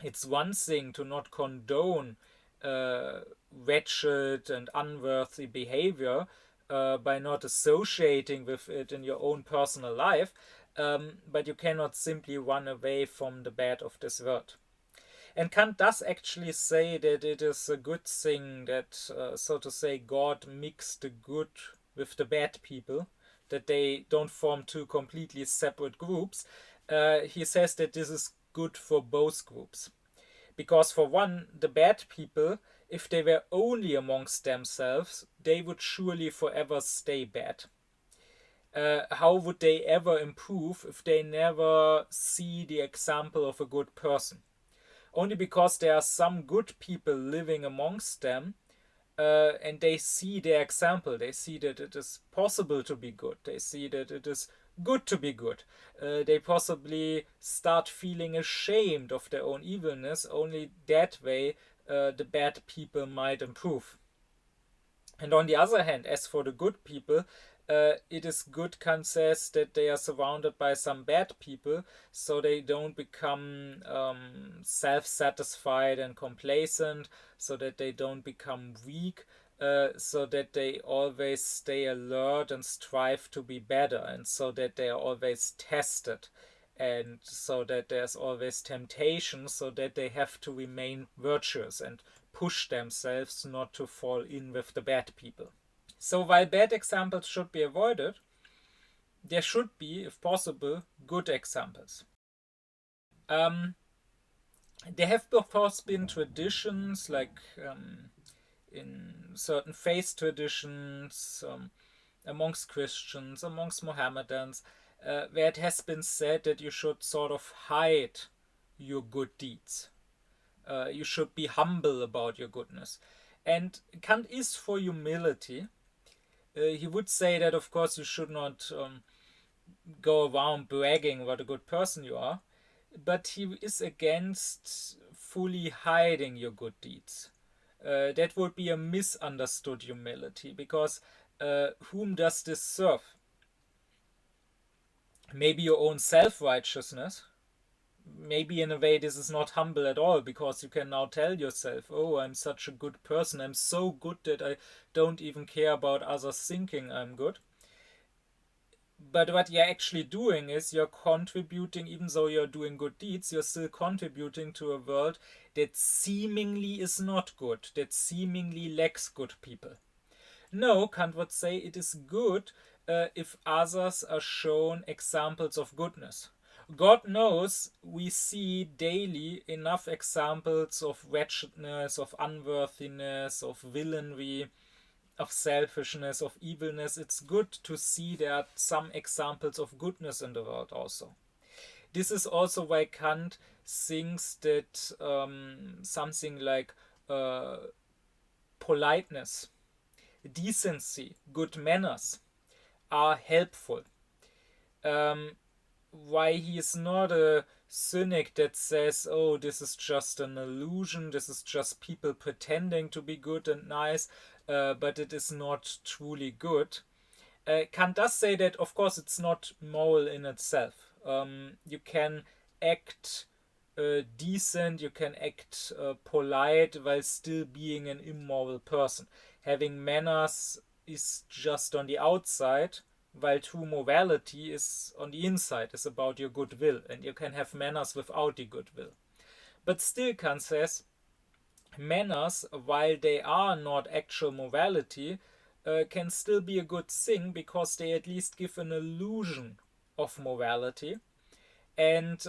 it's one thing to not condone wretched and unworthy behavior by not associating with it in your own personal life, but you cannot simply run away from the bad of this world. And Kant does actually say that it is a good thing that, so to say, God mixed the good with the bad people, that they don't form two completely separate groups. He says that this is good for both groups. Because for one, the bad people, if they were only amongst themselves, they would surely forever stay bad. How would they ever improve if they never see the example of a good person? Only because there are some good people living amongst them, and they see their example. They see that it is possible to be good. They see that it is good to be good. They possibly start feeling ashamed of their own evilness. Only that way the bad people might improve. And on the other hand, as for the good people, it is good, Kant says, that they are surrounded by some bad people, so they don't become self-satisfied and complacent, so that they don't become weak, so that they always stay alert and strive to be better, and so that they are always tested, and so that there's always temptation, so that they have to remain virtuous and push themselves not to fall in with the bad people. So while bad examples should be avoided, there should be, if possible, good examples. There have, of course, been traditions, like in certain faith traditions, amongst Christians, amongst Mohammedans, where it has been said that you should sort of hide your good deeds. You should be humble about your goodness. And Kant is for humility. He would say that, of course, you should not go around bragging what a good person you are, but he is against fully hiding your good deeds. That would be a misunderstood humility, because whom does this serve? Maybe your own self-righteousness. Maybe in a way this is not humble at all, because you can now tell yourself, oh, I'm such a good person, I'm so good that I don't even care about others thinking I'm good. But what you're actually doing is you're contributing, even though you're doing good deeds, you're still contributing to a world that seemingly is not good, that seemingly lacks good people. No, Kant would say it is good if others are shown examples of goodness. God knows we see daily enough examples of wretchedness, of unworthiness, of villainy, of selfishness, of evilness. It's good to see there are some examples of goodness in the world also. This is also why Kant thinks that something like politeness, decency, good manners are helpful. Why he is not a cynic that says, oh, this is just an illusion, this is just people pretending to be good and nice, but it is not truly good. Kant does say that, of course, it's not moral in itself. You can act decent, you can act polite while still being an immoral person. Having manners is just on the outside, while true morality is on the inside, is about your goodwill, and you can have manners without the goodwill. But still, Kant says, manners, while they are not actual morality, can still be a good thing because they at least give an illusion of morality. And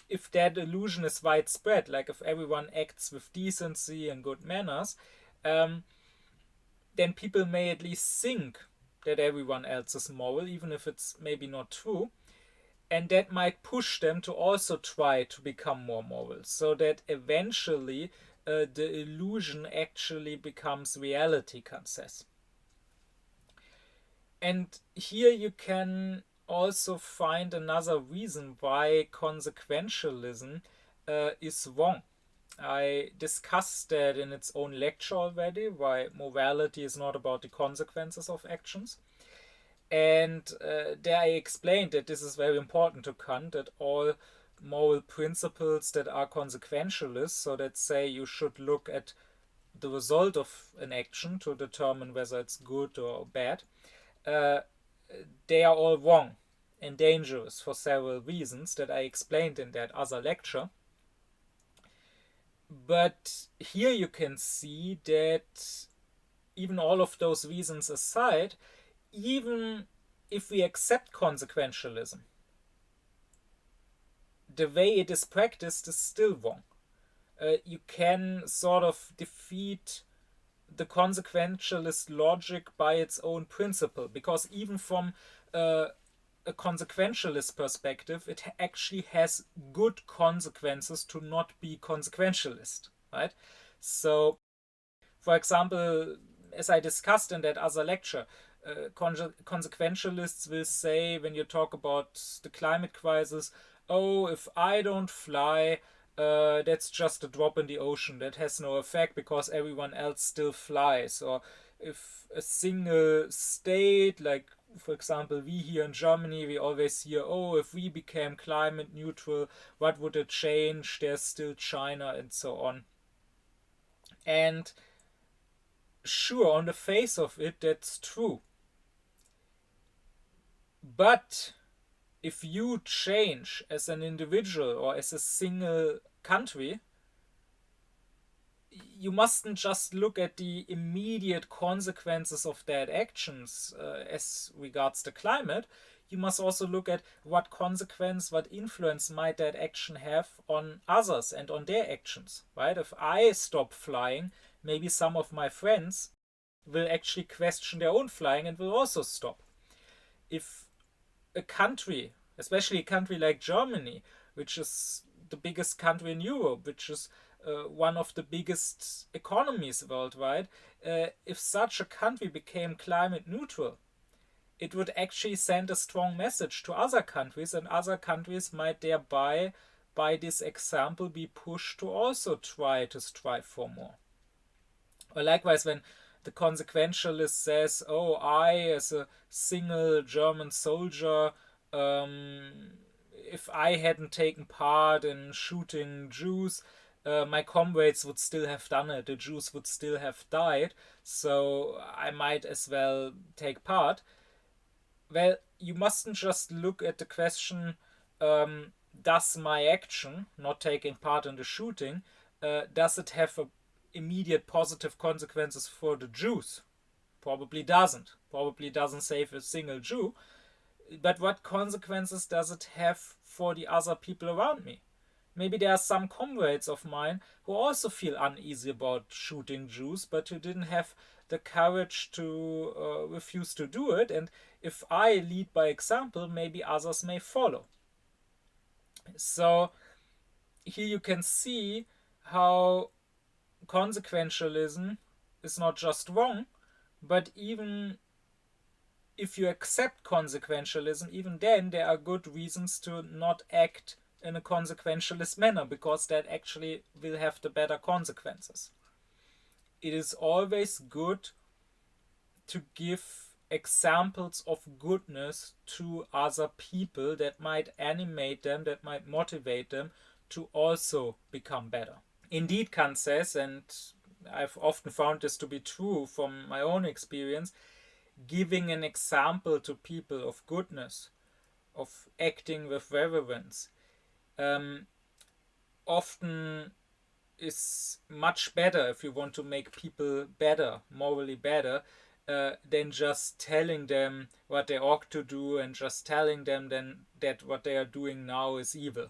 if that illusion is widespread, like if everyone acts with decency and good manners, then people may at least think that everyone else is moral, even if it's maybe not true. And that might push them to also try to become more moral, so that eventually the illusion actually becomes reality, Kant says. And here you can also find another reason why consequentialism is wrong. I discussed that in its own lecture already, why morality is not about the consequences of actions. And there I explained that this is very important to Kant, that all moral principles that are consequentialist, so that say you should look at the result of an action to determine whether it's good or bad, they are all wrong and dangerous for several reasons that I explained in that other lecture. But here you can see that even all of those reasons aside, even if we accept consequentialism, the way it is practiced is still wrong. You can sort of defeat the consequentialist logic by its own principle, because even from a consequentialist perspective, it actually has good consequences to not be consequentialist, right? So, for example, as I discussed in that other lecture, consequentialists will say, when you talk about the climate crisis, oh, if I don't fly, that's just a drop in the ocean. That has no effect because everyone else still flies. Or if a single state, like for example, we here in Germany, we always hear, oh, if we became climate neutral, what would it change? There's still China and so on. And sure, on the face of it, that's true. But if you change as an individual or as a single country, you mustn't just look at the immediate consequences of that actions as regards the climate. You must also look at what consequence, what influence might that action have on others and on their actions, right? If I stop flying, maybe some of my friends will actually question their own flying and will also stop. If a country, especially a country like Germany, which is the biggest country in Europe, which is one of the biggest economies worldwide, if such a country became climate neutral, it would actually send a strong message to other countries, and other countries might thereby, by this example, be pushed to also try to strive for more. Or likewise, when the consequentialist says, oh, I, as a single German soldier, if I hadn't taken part in shooting Jews, my comrades would still have done it, the Jews would still have died, so I might as well take part. Well, you mustn't just look at the question, does my action, not taking part in the shooting, does it have immediate positive consequences for the Jews? Probably doesn't. Probably doesn't save a single Jew. But what consequences does it have for the other people around me? Maybe there are some comrades of mine who also feel uneasy about shooting Jews, but who didn't have the courage to refuse to do it. And if I lead by example, maybe others may follow. So here you can see how consequentialism is not just wrong, but even if you accept consequentialism, even then there are good reasons to not act in a consequentialist manner, because that actually will have the better consequences. It is always good to give examples of goodness to other people that might animate them, that might motivate them to also become better. Indeed, Kant says, and I've often found this to be true from my own experience, giving an example to people of goodness, of acting with reverence, often is much better if you want to make people better, morally better, than just telling them what they ought to do and just telling them then that what they are doing now is evil.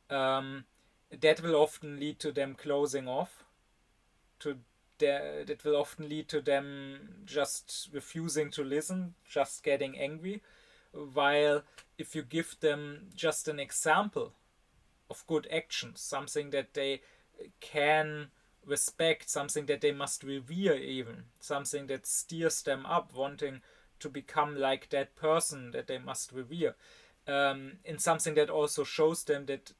That will often lead to them closing off, that will often lead to them just refusing to listen, just getting angry. While if you give them just an example of good actions, something that they can respect, something that they must revere, even something that steers them up, wanting to become like that person that they must revere, in something that also shows them that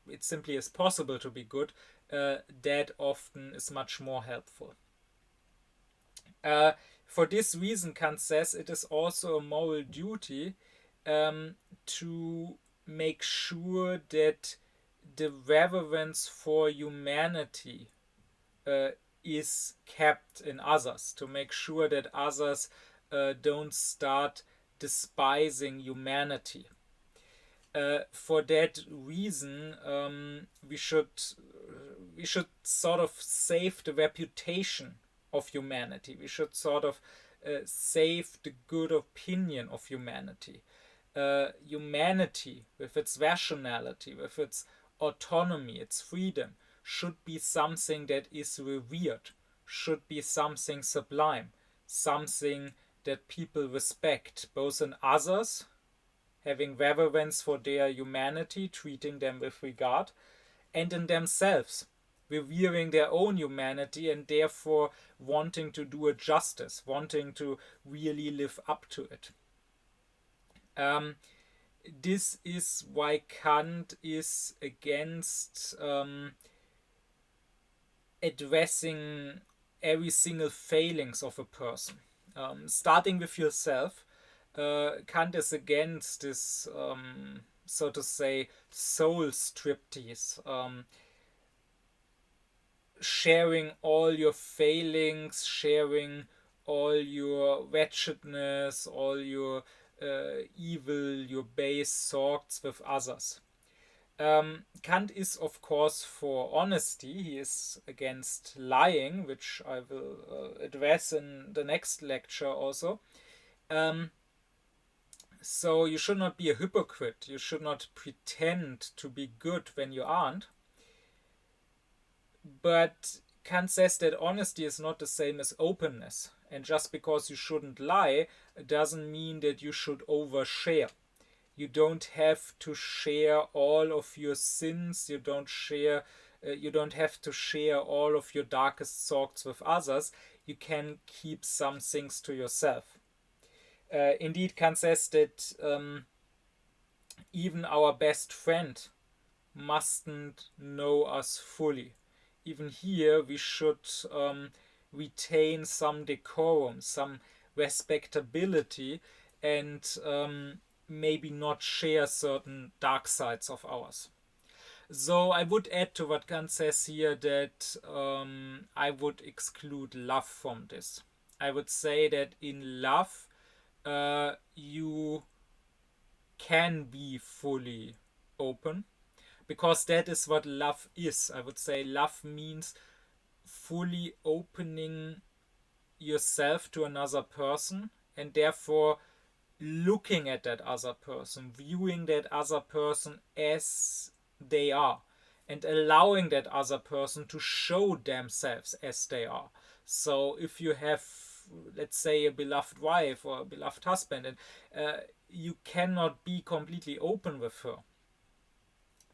it simply is possible to be good, that often is much more helpful. For this reason, Kant says it is also a moral duty to make sure that the reverence for humanity is kept in others, to make sure that others don't start despising humanity. For that reason, we should sort of save the reputation of humanity. We should sort of save the good opinion of humanity. Humanity, with its rationality, with its autonomy, its freedom, should be something that is revered, should be something sublime, something that people respect, both in others, having reverence for their humanity, treating them with regard, and in themselves, revering their own humanity and therefore wanting to do it justice, wanting to really live up to it. This is why Kant is against addressing every single failings of a person. Starting with yourself, Kant is against this, so to say, soul striptease, sharing all your failings, sharing all your wretchedness, all your evil, your base thoughts with others. Kant is, of course, for honesty. He is against lying, which I will address in the next lecture also. So you should not be a hypocrite. You should not pretend to be good when you aren't. But Kant says that honesty is not the same as openness. And just because you shouldn't lie doesn't mean that you should overshare. You don't have to share all of your sins. You don't have to share all of your darkest thoughts with others. You can keep some things to yourself. Indeed, Kant says that even our best friend mustn't know us fully. Even here, we should retain some decorum, some respectability, and maybe not share certain dark sides of ours. So I would add to what Kant says here that I would exclude love from this. I would say that in love, you can be fully open, because that is what love is. I would say love means fully opening yourself to another person, and therefore looking at that other person, viewing that other person as they are, and allowing that other person to show themselves as they are. So if you have, let's say, a beloved wife or a beloved husband, and you cannot be completely open with her,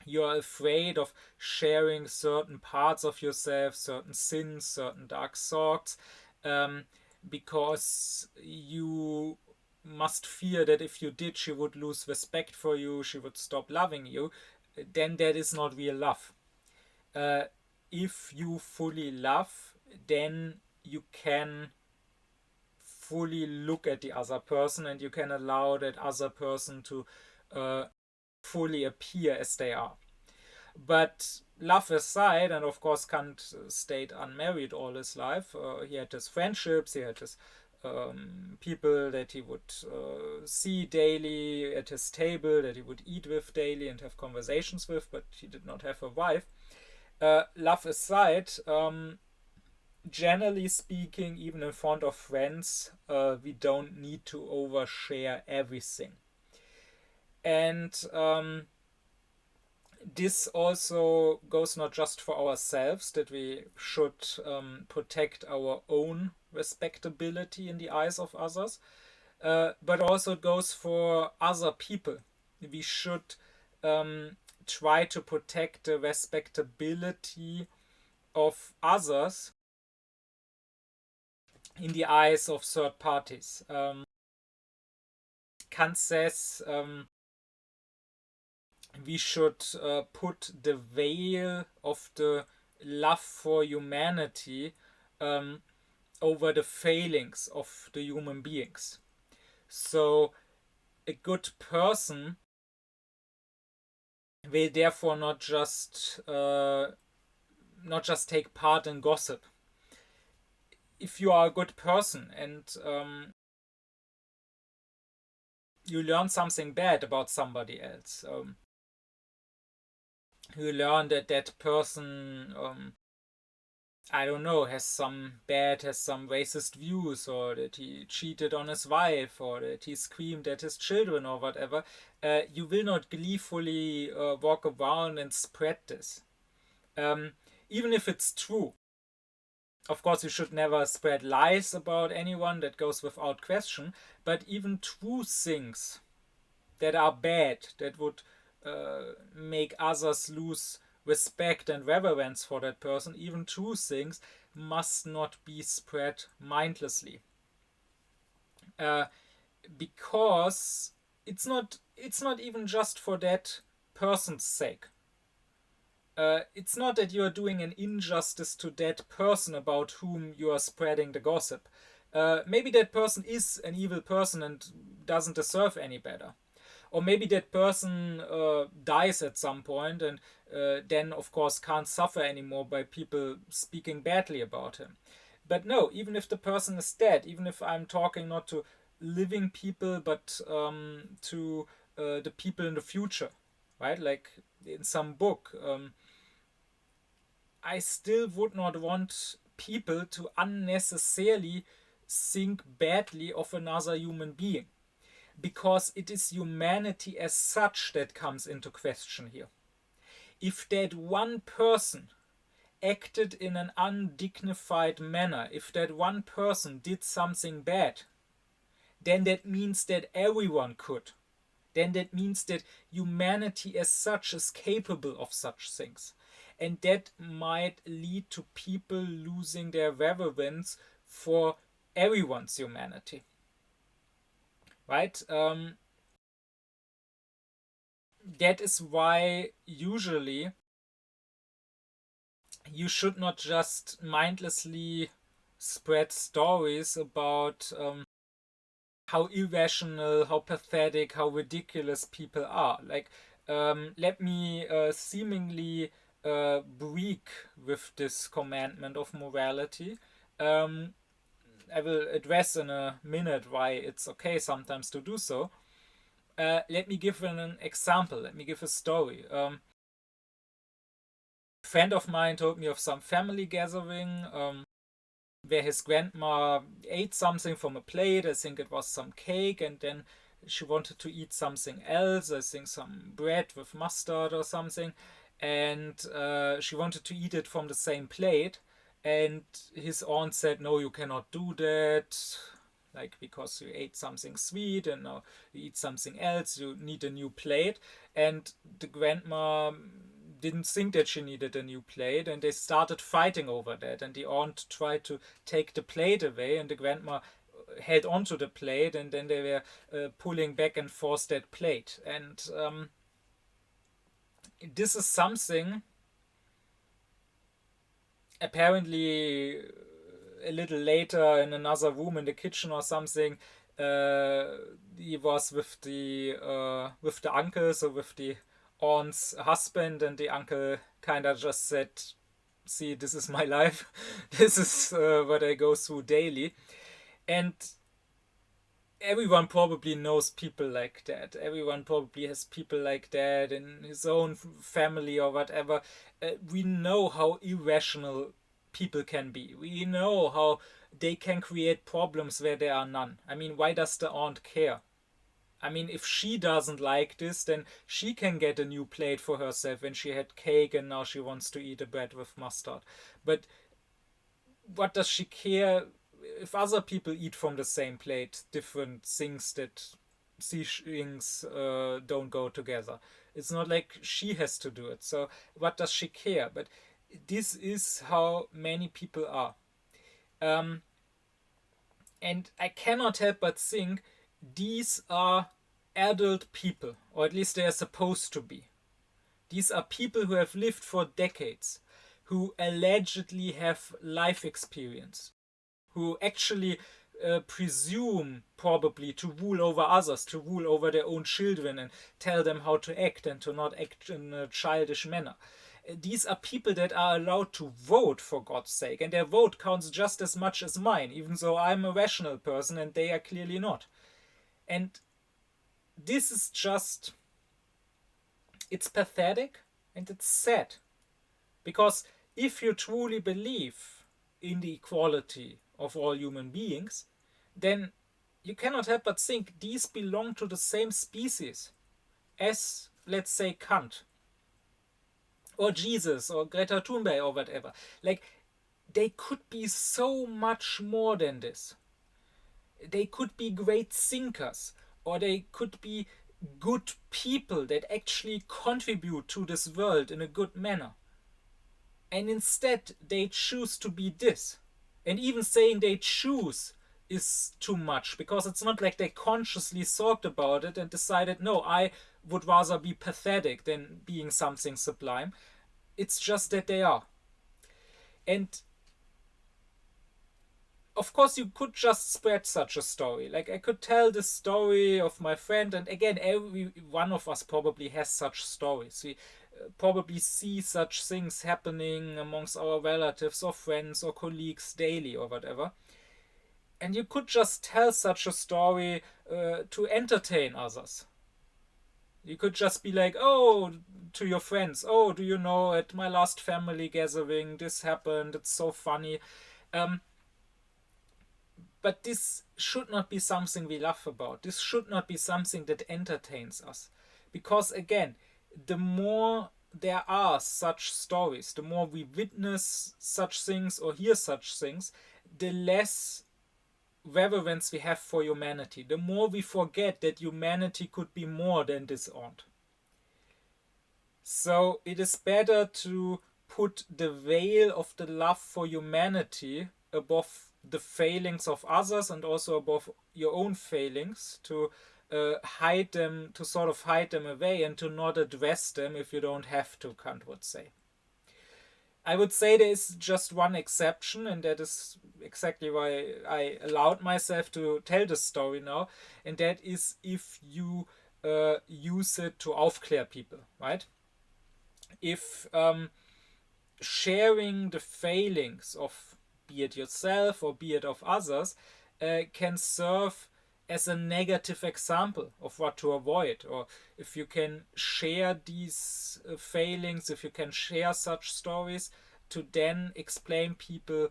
you're afraid of sharing certain parts of yourself, certain sins, certain dark thoughts, um, because you must fear that if you did, she would lose respect for you, she would stop loving you, then that is not real love. Uh, if you fully love, then you can fully look at the other person and you can allow that other person to fully appear as they are. But love aside, and of course Kant stayed unmarried all his life. He had his friendships, he had his people that he would see daily at his table, that he would eat with daily and have conversations with, but he did not have a wife. Love aside, generally speaking, even in front of friends, we don't need to overshare everything. And this also goes not just for ourselves, that we should protect our own respectability in the eyes of others, but also it goes for other people. We should try to protect the respectability of others in the eyes of third parties. Kant says we should put the veil of the love for humanity over the failings of the human beings. So a good person will therefore not just take part in gossip. If you are a good person and you learn something bad about somebody else, you learn that that person, I don't know, has some racist views, or that he cheated on his wife, or that he screamed at his children, or whatever, you will not gleefully walk around and spread this. Even if it's true. Of course, you should never spread lies about anyone, that goes without question, but even true things that are bad, that would make others lose respect and reverence for that person, even true things must not be spread mindlessly. Because it's not even just for that person's sake. It's not that you are doing an injustice to that person about whom you are spreading the gossip. Maybe that person is an evil person and doesn't deserve any better. Or maybe that person dies at some point and then, of course, can't suffer anymore by people speaking badly about him. But no, even if the person is dead, even if I'm talking not to living people, but to the people in the future, right? Like in some book, I still would not want people to unnecessarily think badly of another human being, because it is humanity as such that comes into question here. If that one person acted in an undignified manner, if that one person did something bad, then that means that everyone could. Then that means that humanity as such is capable of such things. And that might lead to people losing their reverence for everyone's humanity. Right? That is why usually you should not just mindlessly spread stories about how irrational, how pathetic, how ridiculous people are. Like, let me seemingly break with this commandment of morality. I will address in a minute why it's okay sometimes to do so. Let me give an example. Let me give a story. A friend of mine told me of some family gathering where his grandma ate something from a plate. I think it was some cake, and then she wanted to eat something else, I think some bread with mustard or something, and she wanted to eat it from the same plate, and his aunt said, no, you cannot do that, like, because you ate something sweet and now you eat something else, you need a new plate. And the grandma didn't think that she needed a new plate, and they started fighting over that, and the aunt tried to take the plate away, and the grandma held onto the plate, and then they were pulling back and forth that plate. And this is something apparently a little later in another room in the kitchen or something. He was with the uncle, so with the aunt's husband, and the uncle kind of just said, see, this is my life. This is what I go through daily. And everyone probably knows people like that. Everyone probably has people like that in his own family or whatever. We know how irrational people can be. We know how they can create problems where there are none. I mean, why does the aunt care? I mean, if she doesn't like this, then she can get a new plate for herself when she had cake and now she wants to eat a bread with mustard. But what does she care if other people eat from the same plate different things that things don't go together? It's not like she has to do it. So what does she care? But this is how many people are. And I cannot help but think these are adult people, or at least they are supposed to be. These are people who have lived for decades, who allegedly have life experience, who actually presume probably to rule over others, to rule over their own children and tell them how to act and to not act in a childish manner. These are people that are allowed to vote, for God's sake, and their vote counts just as much as mine, even though I'm a rational person and they are clearly not. And this is just, it's pathetic and it's sad. Because if you truly believe in the equality of all human beings, then you cannot help but think these belong to the same species as, let's say, Kant or Jesus or Greta Thunberg or whatever. Like, they could be so much more than this. They could be great thinkers, or they could be good people that actually contribute to this world in a good manner. And instead, they choose to be this. And even saying they choose is too much, because it's not like they consciously thought about it and decided, no, I would rather be pathetic than being something sublime. It's just that they are. And of course, you could just spread such a story. Like, I could tell the story of my friend, and again, every one of us probably has such stories. We probably see such things happening amongst our relatives or friends or colleagues daily or whatever. And you could just tell such a story to entertain others. You could just be like, oh, to your friends, oh, do you know, at my last family gathering, this happened, it's so funny. But this should not be something we laugh about. This should not be something that entertains us. Because again, the more there are such stories, the more we witness such things or hear such things, the less reverence we have for humanity. The more we forget that humanity could be more than this aunt. So it is better to put the veil of the love for humanity above the failings of others and also above your own failings, to hide them, to sort of hide them away and to not address them if you don't have to, Kant would say. I would say there is just one exception, and that is exactly why I allowed myself to tell this story now, and that is if you use it to aufklär people, right? If sharing the failings of, be it yourself or be it of others, can serve as a negative example of what to avoid, or if you can share these failings, if you can share such stories to then explain people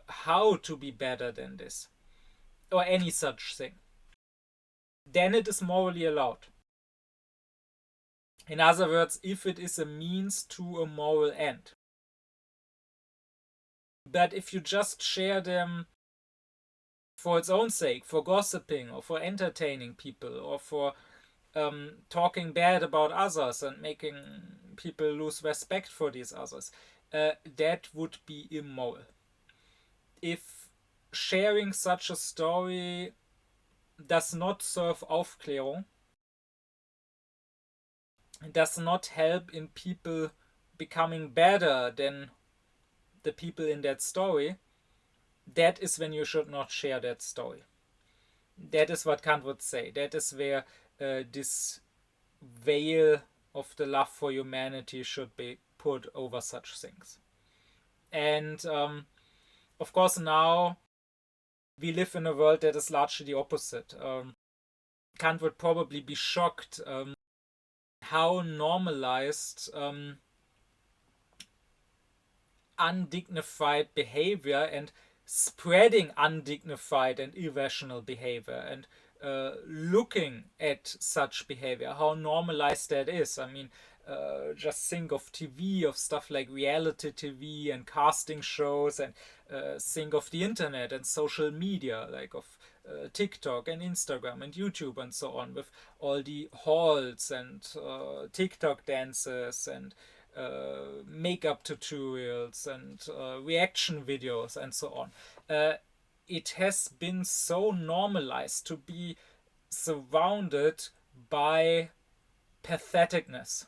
how to be better than this, or any such thing. then it is morally allowed. In other words, if it is a means to a moral end. But if you just share them for its own sake, for gossiping or for entertaining people or for talking bad about others and making people lose respect for these others, that would be immoral. If sharing such a story does not serve Aufklärung, does not help in people becoming better than the people in that story, that is when you should not share that story. That is what Kant would say. That is where this veil of the love for humanity should be put over such things. And of course, now we live in a world that is largely the opposite. Kant would probably be shocked how normalized undignified behavior and spreading undignified and irrational behavior and looking at such behavior, how normalized that is. I mean, just think of TV, of stuff like reality TV and casting shows, and think of the internet and social media, like of TikTok and Instagram and YouTube and so on, with all the hauls and TikTok dances and makeup tutorials and reaction videos and so on. It has been so normalized to be surrounded by patheticness,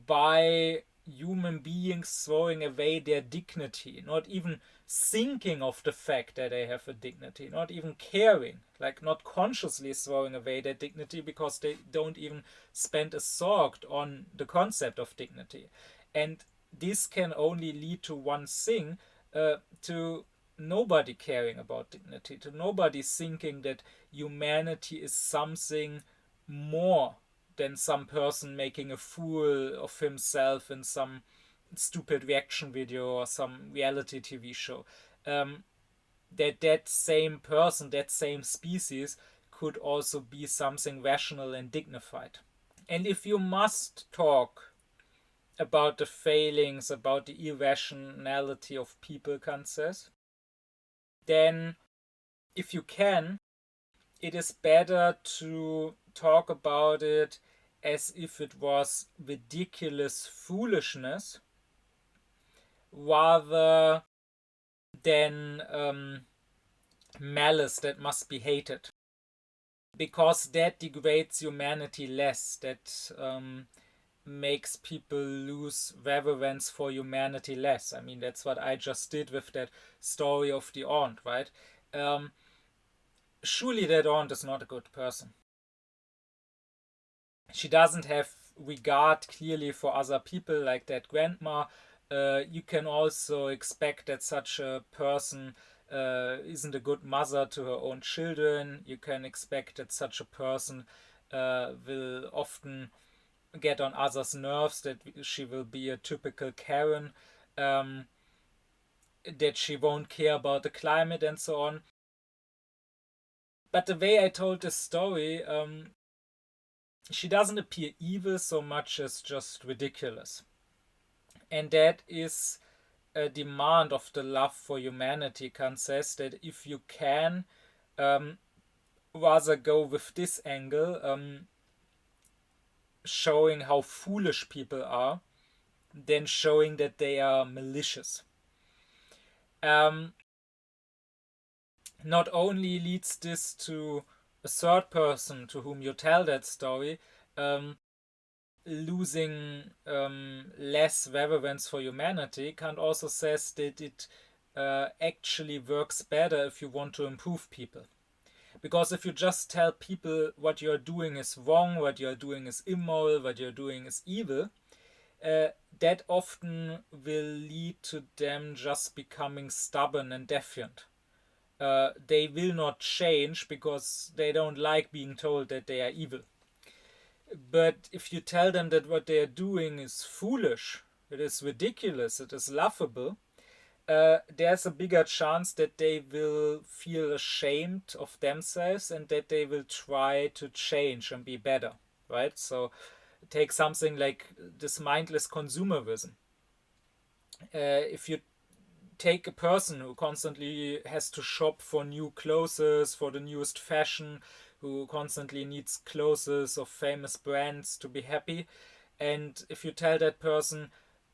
by human beings throwing away their dignity, not even thinking of the fact that they have a dignity, not even caring, like not consciously throwing away their dignity because they don't even spend a thought on the concept of dignity. And this can only lead to one thing, to nobody caring about dignity, to nobody thinking that humanity is something more than some person making a fool of himself in some stupid reaction video or some reality TV show. That same person, that same species, could also be something rational and dignified. And if you must talk about the failings, about the irrationality of people, Kant says, then if you can, it is better to talk about it as if it was ridiculous foolishness rather than malice that must be hated. Because that degrades humanity less, that makes people lose reverence for humanity less. I mean, that's what I just did with that story of the aunt, right? Surely that aunt is not a good person. She doesn't have regard clearly for other people like that grandma. You can also expect that such a person isn't a good mother to her own children. You can expect that such a person will often get on others' nerves, that she will be a typical Karen, that she won't care about the climate and so on. But the way I told this story, she doesn't appear evil so much as just ridiculous. And that is a demand of the love for humanity. Kant says that if you can rather go with this angle, showing how foolish people are, than showing that they are malicious. Not only leads this to a third person to whom you tell that story losing less reverence for humanity, Kant also says that it actually works better if you want to improve people. Because if you just tell people what you're doing is wrong, what you're doing is immoral, what you're doing is evil, that often will lead to them just becoming stubborn and defiant. They will not change because they don't like being told that they are evil. But if you tell them that what they are doing is foolish, it is ridiculous, it is laughable, there's a bigger chance that they will feel ashamed of themselves and that they will try to change and be better, right? So take something like this mindless consumerism. If you take a person who constantly has to shop for new clothes, for the newest fashion, who constantly needs clothes of famous brands to be happy, and if you tell that person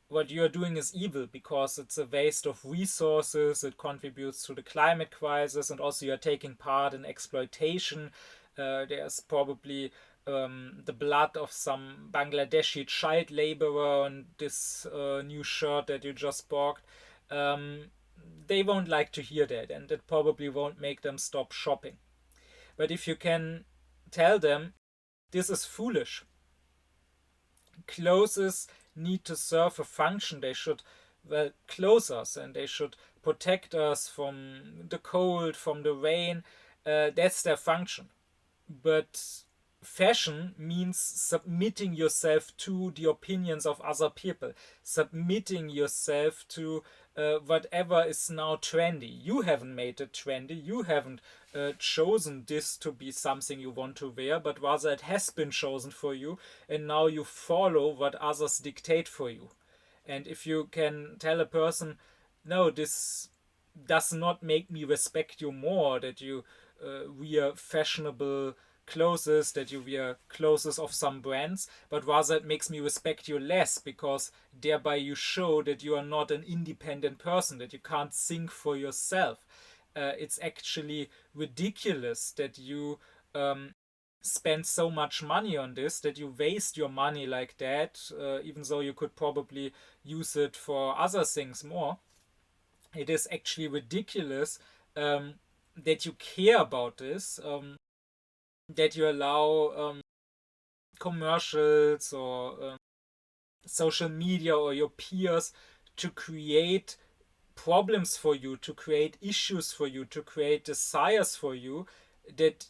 what you're doing is evil because it's a waste of resources, it contributes to the climate crisis, and also you're taking part in exploitation. There's probably the blood of some Bangladeshi child laborer on this new shirt that you just bought. Um, they won't like to hear that, and it probably won't make them stop shopping. But if you can tell them this is foolish, clothes need to serve a function. They should, well, clothe us and they should protect us from the cold, from the rain. That's their function. But fashion means submitting yourself to the opinions of other people, submitting yourself to whatever is now trendy. You haven't made it trendy, you haven't chosen this to be something you want to wear, but rather it has been chosen for you, and now you follow what others dictate for you. And if you can tell a person, no, this does not make me respect you more, that you wear fashionable clothes, that you wear clothes of some brands, but rather it makes me respect you less because thereby you show that you are not an independent person, that you can't think for yourself. It's actually ridiculous that you spend so much money on this, that you waste your money like that, even though you could probably use it for other things more. It is actually ridiculous that you care about this, that you allow commercials or social media or your peers to create problems for you, to create issues for you, to create desires for you that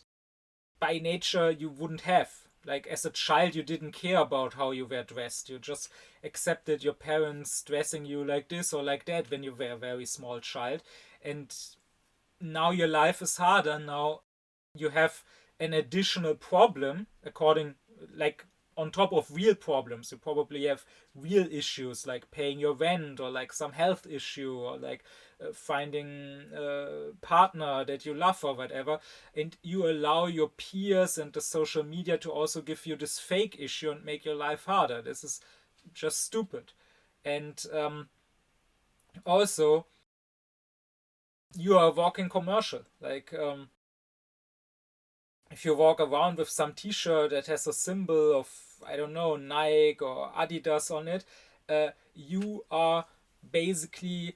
by nature you wouldn't have. Like as a child, you didn't care about how you were dressed. You just accepted your parents dressing you like this or like that when you were a very small child. And now your life is harder. Now you have an additional problem according, like, on top of real problems. You probably have real issues like paying your rent or like some health issue or like finding a partner that you love or whatever, and you allow your peers and the social media to also give you this fake issue and make your life harder. This is just stupid. And also you are a walking commercial. Like if you walk around with some t-shirt that has a symbol of, I don't know, Nike or Adidas on it, you are basically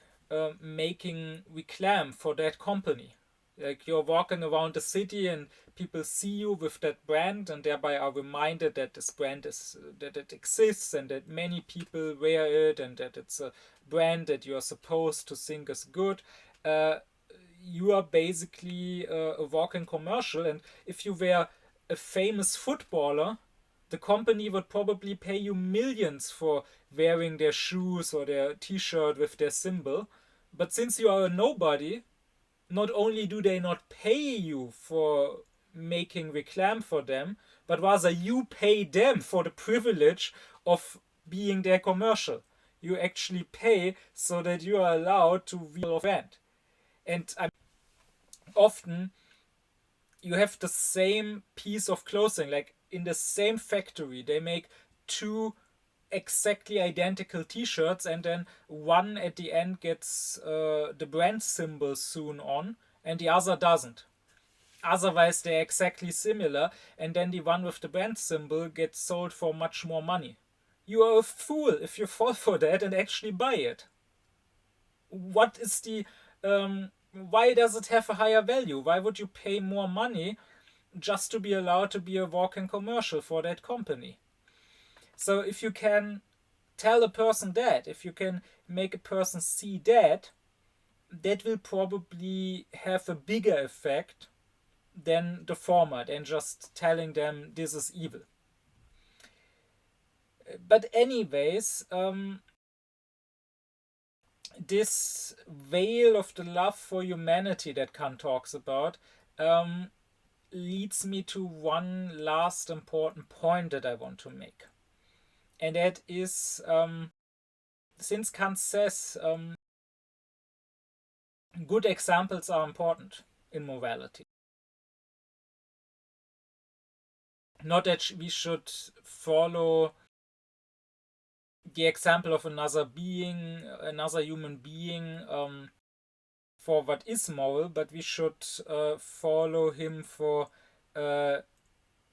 making reclaim for that company. Like you're walking around the city and people see you with that brand and thereby are reminded that this brand is, that it exists and that many people wear it and that it's a brand that you are supposed to think is good. uh, you are basically a walking commercial. And if you were a famous footballer, the company would probably pay you millions for wearing their shoes or their t-shirt with their symbol. But since you are a nobody, not only do they not pay you for making reclaim for them, but rather you pay them for the privilege of being their commercial. You actually pay so that you are allowed to wear your brand. And often you have the same piece of clothing, like in the same factory they make two exactly identical t-shirts, and then one at the end gets the brand symbol sewn on and the other doesn't. Otherwise they're exactly similar, and then the one with the brand symbol gets sold for much more money. You are a fool if you fall for that and actually buy it. What is the why does it have a higher value? Why would you pay more money just to be allowed to be a walking commercial for that company? So if you can tell a person that, if you can make a person see that, that will probably have a bigger effect than the former, than just telling them this is evil. But anyways, this veil of the love for humanity that Kant talks about leads me to one last important point that I want to make. And that is, since Kant says good examples are important in morality, not that we should follow the example of another human being, for what is moral, but we should follow him for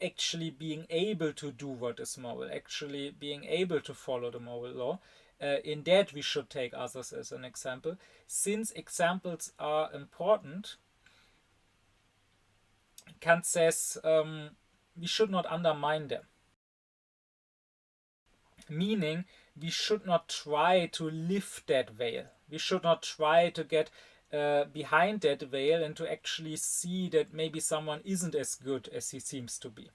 actually being able to do what is moral, actually being able to follow the moral law. In that, we should take others as an example. Since examples are important, Kant says we should not undermine them. Meaning, we should not try to lift that veil. We should not try to get behind that veil and to actually see that maybe someone isn't as good as he seems to be.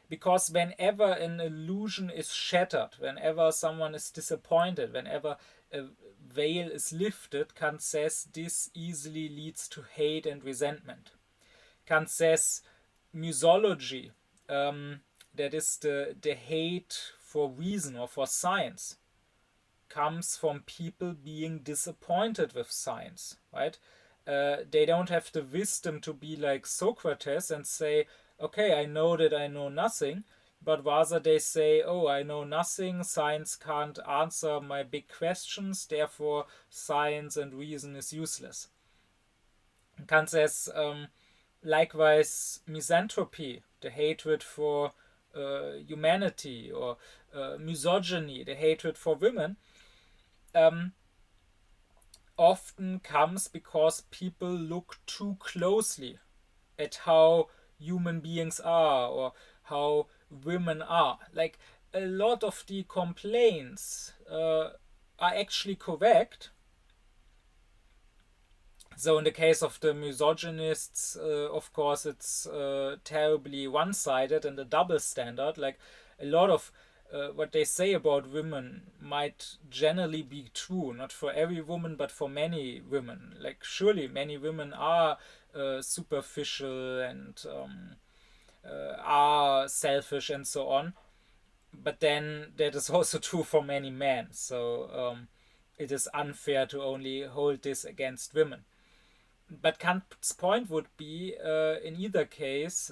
Because whenever an illusion is shattered, whenever someone is disappointed, whenever a veil is lifted, Kant says this easily leads to hate and resentment. Kant says musology, that is the hate for reason or for science, comes from people being disappointed with science, right? They don't have the wisdom to be like Socrates and say, okay, I know that I know nothing, but rather they say, oh, I know nothing, science can't answer my big questions, therefore science and reason is useless. Kant says, likewise, misanthropy, the hatred for humanity, or misogyny, the hatred for women, often comes because people look too closely at how human beings are or how women are. Like, a lot of the complaints are actually correct. So in the case of the misogynists, of course, it's terribly one-sided and a double standard. Like, a lot of what they say about women might generally be true, not for every woman, but for many women. Like, surely many women are superficial and are selfish and so on. But then that is also true for many men. So it is unfair to only hold this against women. But Kant's point would be, in either case,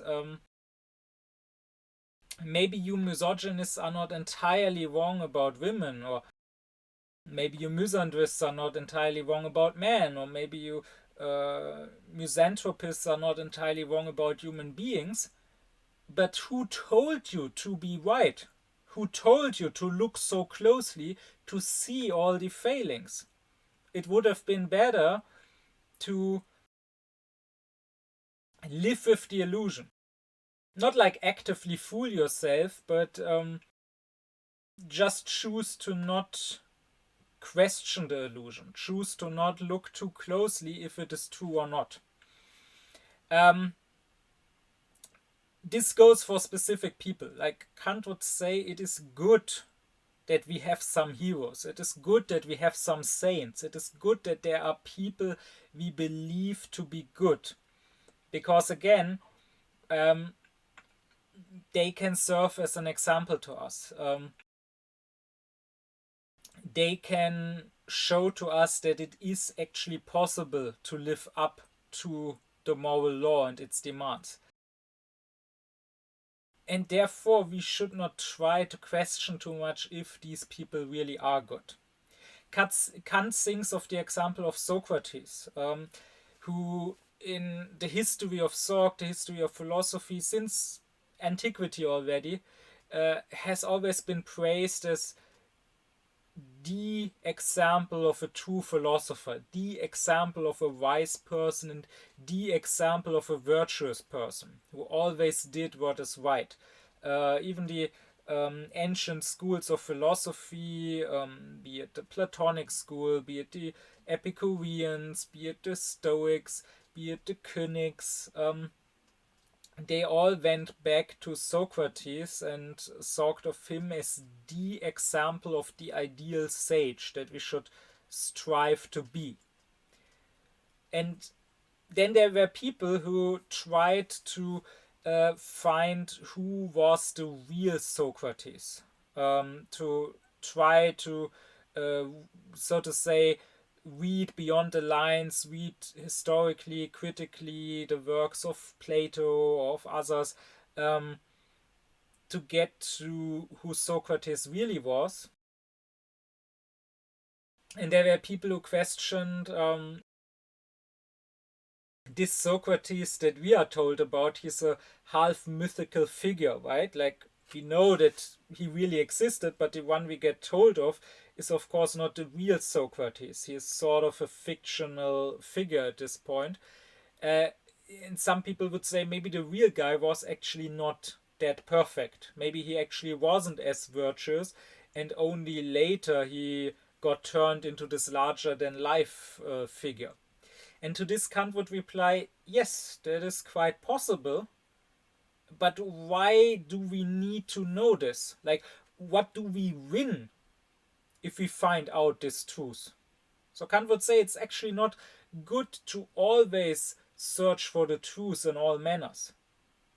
maybe you misogynists are not entirely wrong about women, or maybe you misanthropists are not entirely wrong about men, or maybe you misanthropists are not entirely wrong about human beings. But who told you to be right? Who told you to look so closely to see all the failings? It would have been better to live with the illusion. Not like actively fool yourself, but just choose to not question the illusion. Choose to not look too closely if it is true or not. This goes for specific people. Like, Kant would say it is good that we have some heroes. It is good that we have some saints. It is good that there are people we believe to be good. Because again, they can serve as an example to us. They can show to us that it is actually possible to live up to the moral law and its demands. And therefore, we should not try to question too much if these people really are good. Kant thinks of the example of Socrates, who in the history of thought, the history of philosophy, since antiquity already, has always been praised as the example of a true philosopher, the example of a wise person, and the example of a virtuous person who always did what is right. Even the ancient schools of philosophy, be it the Platonic school, be it the Epicureans, be it the Stoics, be it the Cynics, they all went back to Socrates and talked of him as the example of the ideal sage that we should strive to be. And then there were people who tried to find who was the real Socrates, to try to, uh, so to say, read beyond the lines, read historically, critically the works of Plato or of others, to get to who Socrates really was. And there were people who questioned this Socrates that we are told about. He's a half mythical figure, right? Like, we know that he really existed, but the one we get told of is, of course, not the real Socrates. He is sort of a fictional figure at this point. And some people would say maybe the real guy was actually not that perfect. Maybe he actually wasn't as virtuous, and only later he got turned into this larger than life figure. And to this, Kant would reply, yes, that is quite possible, but why do we need to know this? Like, what do we win if we find out this truth? So Kant would say it's actually not good to always search for the truth in all manners.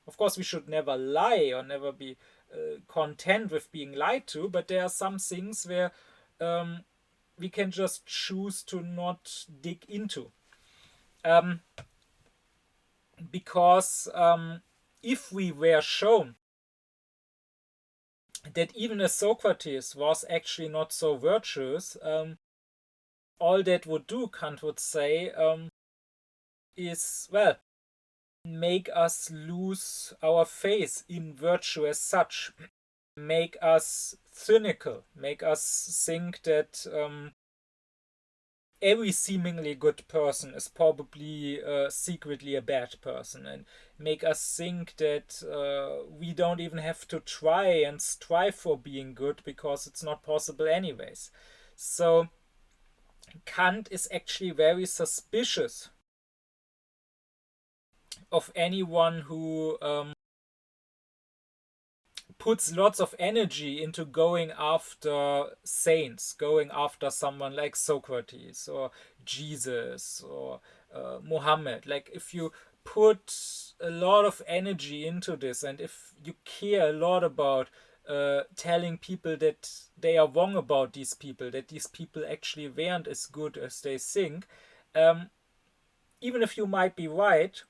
Of course, we should never lie or never be content with being lied to, but there are some things where we can just choose to not dig into. Because if we were shown that even a Socrates was actually not so virtuous, all that would do, Kant would say, is, well, make us lose our faith in virtue as such, make us cynical, make us think that every seemingly good person is probably secretly a bad person, and make us think that we don't even have to try and strive for being good because it's not possible anyways. So Kant is actually very suspicious of anyone who puts lots of energy into going after saints, going after someone like Socrates or Jesus or Muhammad. Like, if you put a lot of energy into this, and if you care a lot about telling people that they are wrong about these people, that these people actually weren't as good as they think, even if you might be right,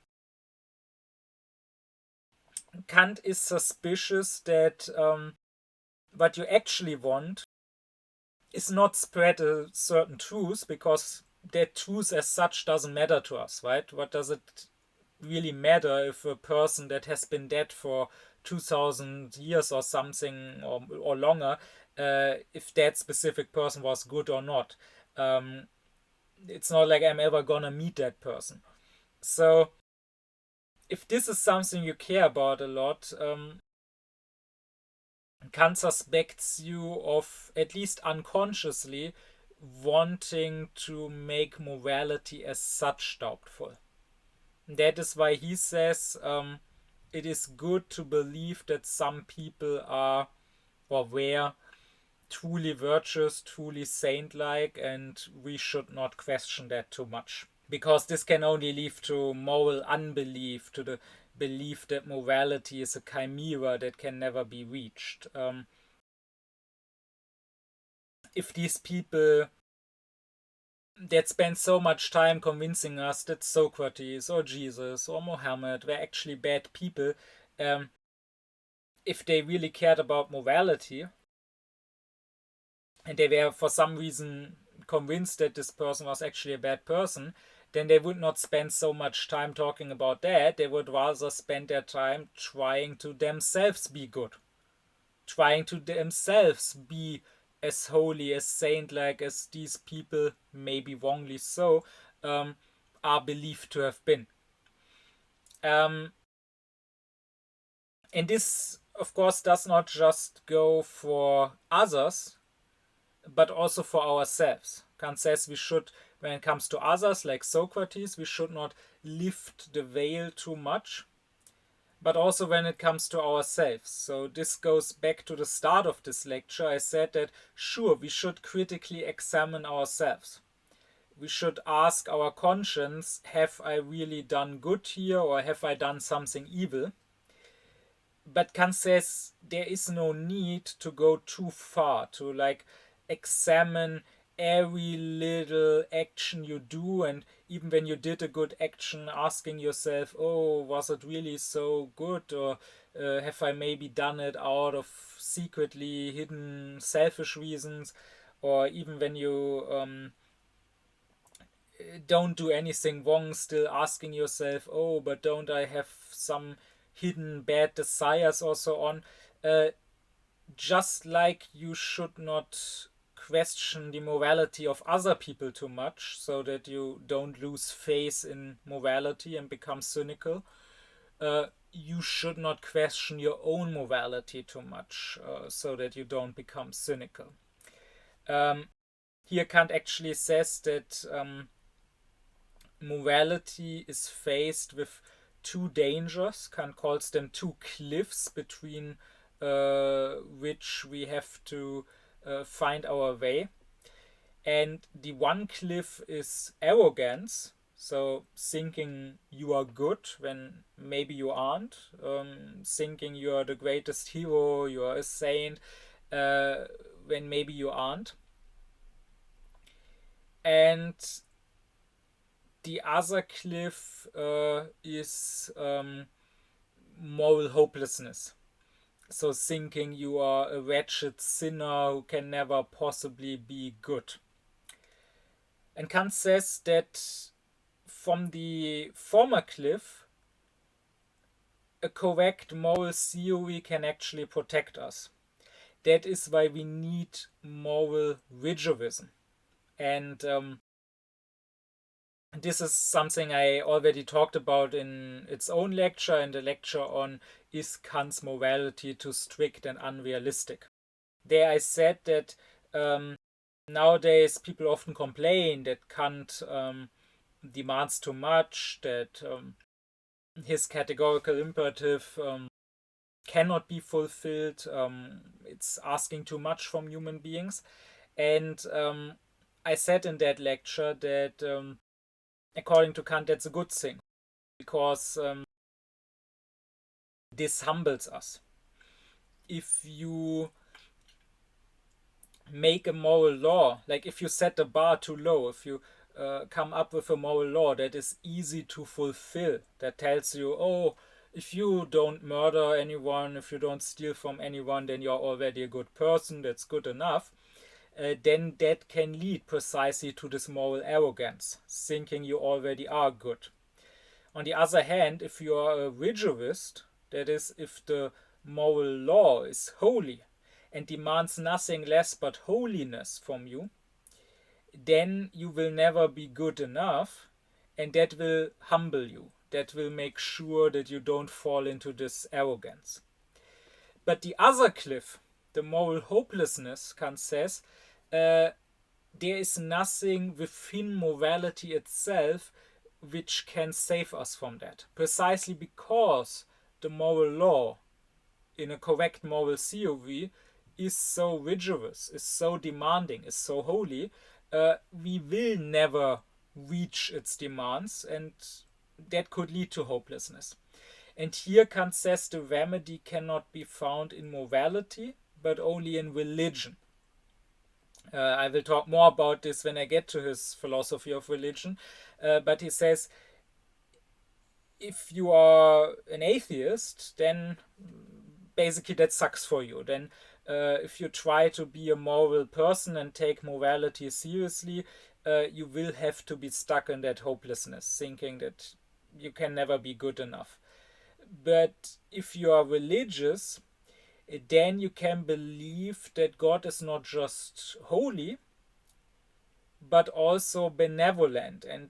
Kant is suspicious that what you actually want is not spread a certain truth, because that truth as such doesn't matter to us, right? What does it really matter if a person that has been dead for 2000 years or something, or longer, if that specific person was good or not? It's not like I'm ever gonna meet that person. So if this is something you care about a lot, Kant suspects you of, at least unconsciously, wanting to make morality as such doubtful. That is why he says it is good to believe that some people are, or were, truly virtuous, truly saint-like, and we should not question that too much. Because this can only lead to moral unbelief, to the belief that morality is a chimera that can never be reached. If these people that spend so much time convincing us that Socrates or Jesus or Mohammed were actually bad people, if they really cared about morality, and they were for some reason convinced that this person was actually a bad person, then they would not spend so much time talking about that. They would rather spend their time trying to themselves be good, trying to themselves be as holy, as saint-like as these people, maybe wrongly so, are believed to have been. And this, of course, does not just go for others, but also for ourselves. Kant says we should, when it comes to others, like Socrates, we should not lift the veil too much. but also when it comes to ourselves. So this goes back to the start of this lecture. I said that, sure, we should critically examine ourselves. We should ask our conscience, have I really done good here, or have I done something evil? But Kant says there is no need to go too far, to like examine every little action you do, and even when you did a good action, asking yourself, oh, was it really so good, or have I maybe done it out of secretly hidden selfish reasons, or even when you don't do anything wrong, still asking yourself, oh, but don't I have some hidden bad desires or so on. uh, just like you should not question the morality of other people too much, so that you don't lose faith in morality and become cynical, you should not question your own morality too much, so that you don't become cynical. Here Kant actually says that morality is faced with two dangers. Kant calls them two cliffs between which we have to find our way. And the one cliff is arrogance, so thinking you are good when maybe you aren't, thinking you are the greatest hero, you are a saint, when maybe you aren't. And the other cliff is moral hopelessness. So thinking you are a wretched sinner who can never possibly be good. And Kant says that from the former cliff, a correct moral theory can actually protect us. That is why we need moral rigorism. And this is something I already talked about in its own lecture, in the lecture on Is Kant's Morality Too Strict and Unrealistic? There I said that nowadays people often complain that Kant demands too much, that his categorical imperative cannot be fulfilled, it's asking too much from human beings. And I said in that lecture that according to Kant, that's a good thing, because this humbles us. If you make a moral law, like if you set the bar too low, if you come up with a moral law that is easy to fulfill, that tells you, oh, if you don't murder anyone, if you don't steal from anyone, then you're already a good person, that's good enough, then that can lead precisely to this moral arrogance, thinking you already are good. On the other hand, if you are a rigorist, that is, if the moral law is holy and demands nothing less but holiness from you, then you will never be good enough, and that will humble you. That will make sure that you don't fall into this arrogance. But the other cliff, the moral hopelessness, Kant says, there is nothing within morality itself which can save us from that. Precisely because the moral law, in a correct moral theory, is so rigorous, is so demanding, is so holy, we will never reach its demands, and that could lead to hopelessness. And here Kant says the remedy cannot be found in morality, but only in religion. I will talk more about this when I get to his philosophy of religion, but he says if you are an atheist, then basically that sucks for you. Then if you try to be a moral person and take morality seriously, you will have to be stuck in that hopelessness, thinking that you can never be good enough. But if you are religious, then you can believe that God is not just holy, but also benevolent and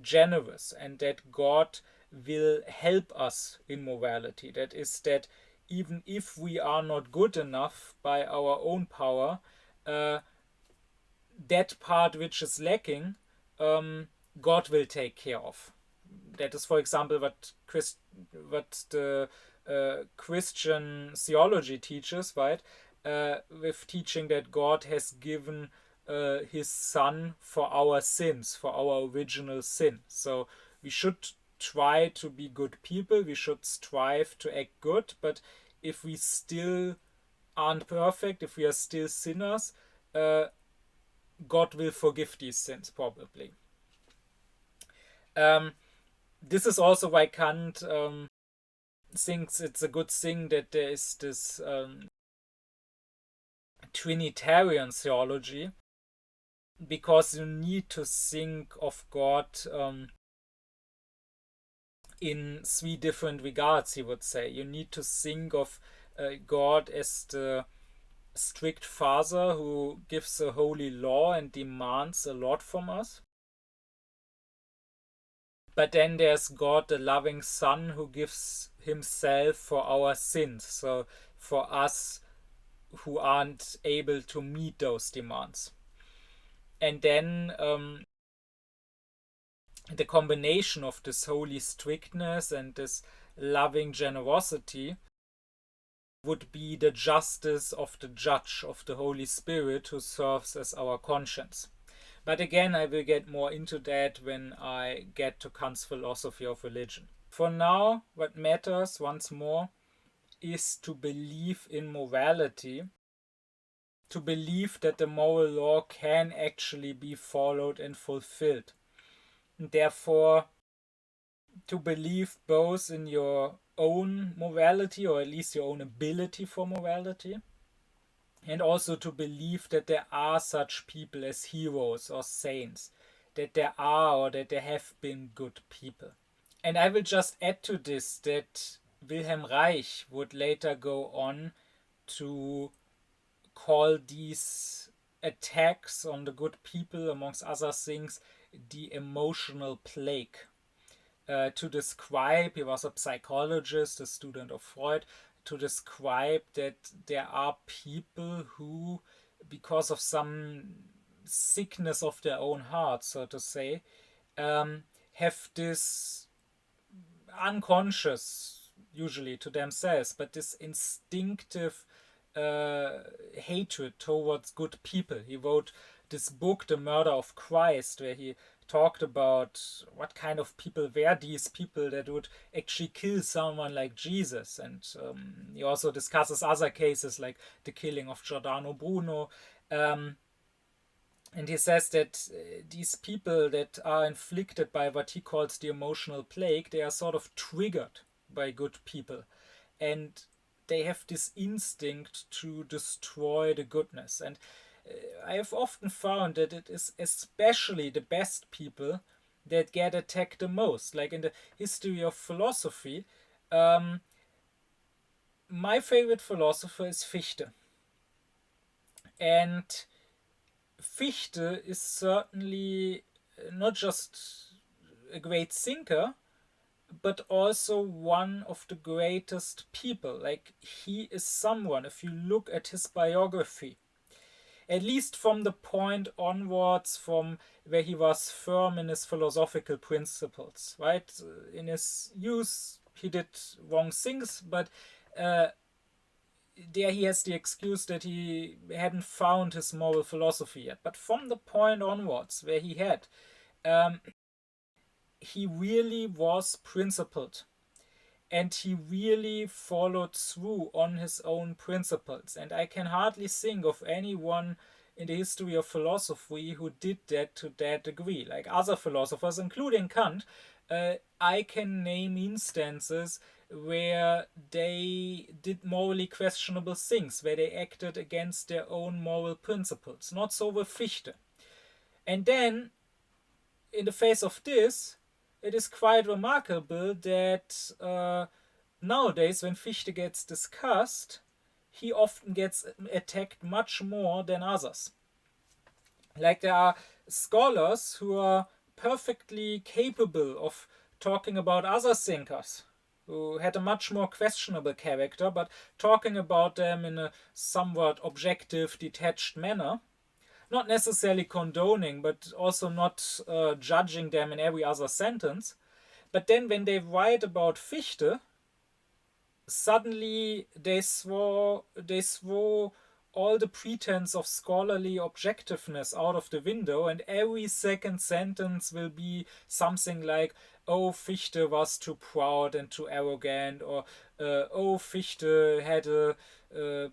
generous, and that God will help us in morality. That is, that even if we are not good enough by our own power, that part which is lacking, God will take care of. That is, for example, what the Christian theology teaches, right? With teaching that God has given his Son for our sins, for our original sin. So we should try to be good people, we should strive to act good, but if we still aren't perfect, if we are still sinners, God will forgive these sins, probably. This is also why Kant thinks it's a good thing that there is this Trinitarian theology, because you need to think of God in three different regards, he would say. You need to think of God as the strict father who gives a holy law and demands a lot from us. But then there's God, the loving Son, who gives himself for our sins. So for us who aren't able to meet those demands. And then the combination of this holy strictness and this loving generosity would be the justice of the judge, of the Holy Spirit, who serves as our conscience. But again, I will get more into that when I get to Kant's philosophy of religion. For now, what matters, once more, is to believe in morality, to believe that the moral law can actually be followed and fulfilled. And therefore, to believe both in your own morality, or at least your own ability for morality, and also to believe that there are such people as heroes or saints, that there are or that there have been good people. And I will just add to this that Wilhelm Reich would later go on to call these attacks on the good people, amongst other things, the emotional plague. To describe, he was a psychologist, a student of Freud, to describe that there are people who, because of some sickness of their own heart, so to say, have this unconscious, usually to themselves, but this instinctive hatred towards good people. He wrote this book, The Murder of Christ, where he talked about what kind of people were these people that would actually kill someone like Jesus. And he also discusses other cases like the killing of Giordano Bruno. And he says that these people that are inflicted by what he calls the emotional plague, they are sort of triggered by good people. And they have this instinct to destroy the goodness. And I have often found that it is especially the best people that get attacked the most. Like in the history of philosophy, my favorite philosopher is Fichte. And Fichte is certainly not just a great thinker, but also one of the greatest people. Like, he is someone, if you look at his biography, at least from the point onwards from where he was firm in his philosophical principles, right? In his youth, he did wrong things, but there he has the excuse that he hadn't found his moral philosophy yet. But from the point onwards where he had, he really was principled. And he really followed through on his own principles. And I can hardly think of anyone in the history of philosophy who did that to that degree. Like other philosophers, including Kant, I can name instances where they did morally questionable things, where they acted against their own moral principles. Not so with Fichte. And then, in the face of this, it is quite remarkable that nowadays, when Fichte gets discussed, he often gets attacked much more than others. Like, there are scholars who are perfectly capable of talking about other thinkers who had a much more questionable character, but talking about them in a somewhat objective, detached manner. Not necessarily condoning, but also not judging them in every other sentence. But then when they write about Fichte, suddenly they throw all the pretense of scholarly objectiveness out of the window, and every second sentence will be something like, oh, Fichte was too proud and too arrogant, or oh, Fichte had a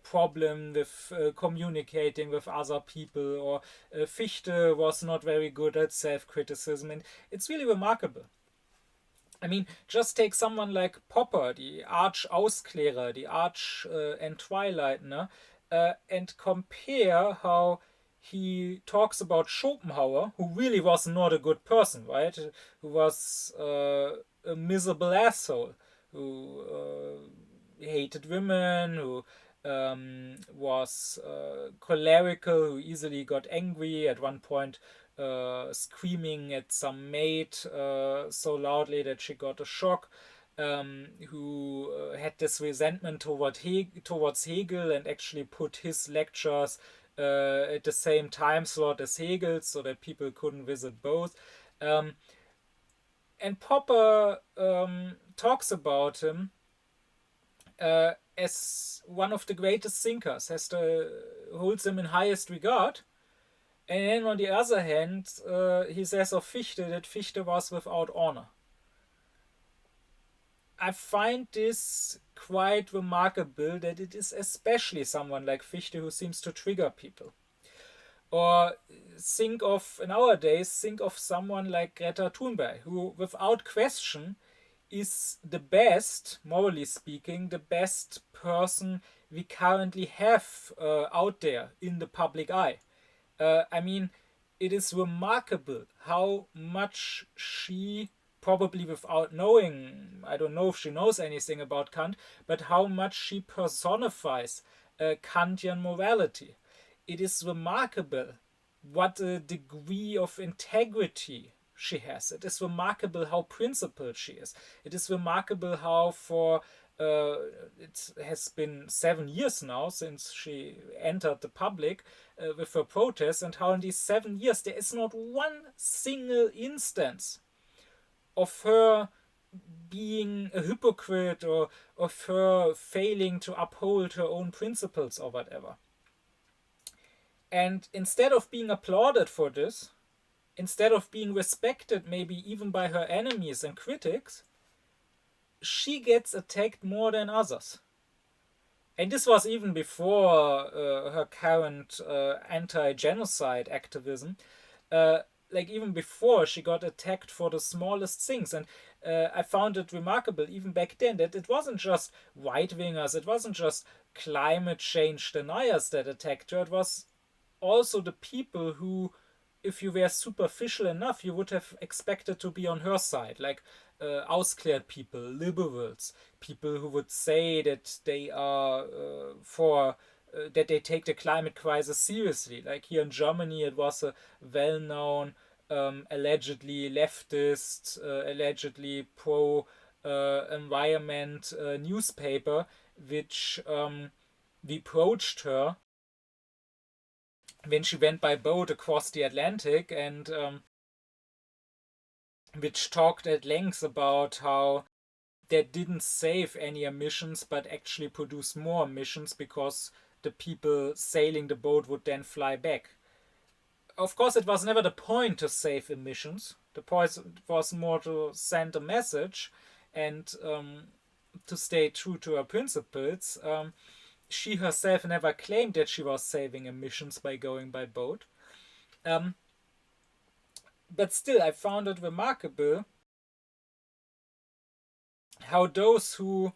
problem with communicating with other people, or Fichte was not very good at self-criticism. And it's really remarkable. I mean, just take someone like Popper, the Arch-Ausklärer, the Arch-Entwilighter, and compare how he talks about Schopenhauer, who really was not a good person, right? Who was a miserable asshole, who hated women, who was cholerical, who easily got angry, at one point screaming at some maid so loudly that she got a shock, who had this resentment towards Hegel, and actually put his lectures at the same time slot as Hegel's so that people couldn't visit both. And Popper talks about him as one of the greatest thinkers, holds him in highest regard. And then on the other hand, he says of Fichte that Fichte was without honor. I find this quite remarkable, that it is especially someone like Fichte who seems to trigger people. Or nowadays, think of someone like Greta Thunberg, who without question is the best, morally speaking, the best person we currently have out there in the public eye. I mean, it is remarkable how much she, probably without knowing, I don't know if she knows anything about Kant, but how much she personifies Kantian morality. It is remarkable what a degree of integrity she has. It is remarkable how principled she is. It is remarkable how it has been 7 years now since she entered the public with her protests, and how in these 7 years there is not one single instance of her being a hypocrite, or of her failing to uphold her own principles or whatever. And instead of being applauded for this, instead of being respected maybe even by her enemies and critics, she gets attacked more than others. And this was even before her current anti-genocide activism. Even before, she got attacked for the smallest things. And I found it remarkable, even back then, that it wasn't just right-wingers, it wasn't just climate change deniers that attacked her, it was also the people who, if you were superficial enough, you would have expected to be on her side, like ausklärt people, liberals, people who would say that they are that they take the climate crisis seriously. Like here in Germany, it was a well-known, allegedly leftist, allegedly pro-environment newspaper, which reproached her when she went by boat across the Atlantic, and which talked at length about how that didn't save any emissions but actually produced more emissions, because the people sailing the boat would then fly back. Of course, it was never the point to save emissions. The point was more to send a message and to stay true to her principles. She herself never claimed that she was saving emissions by going by boat. But still, I found it remarkable how those who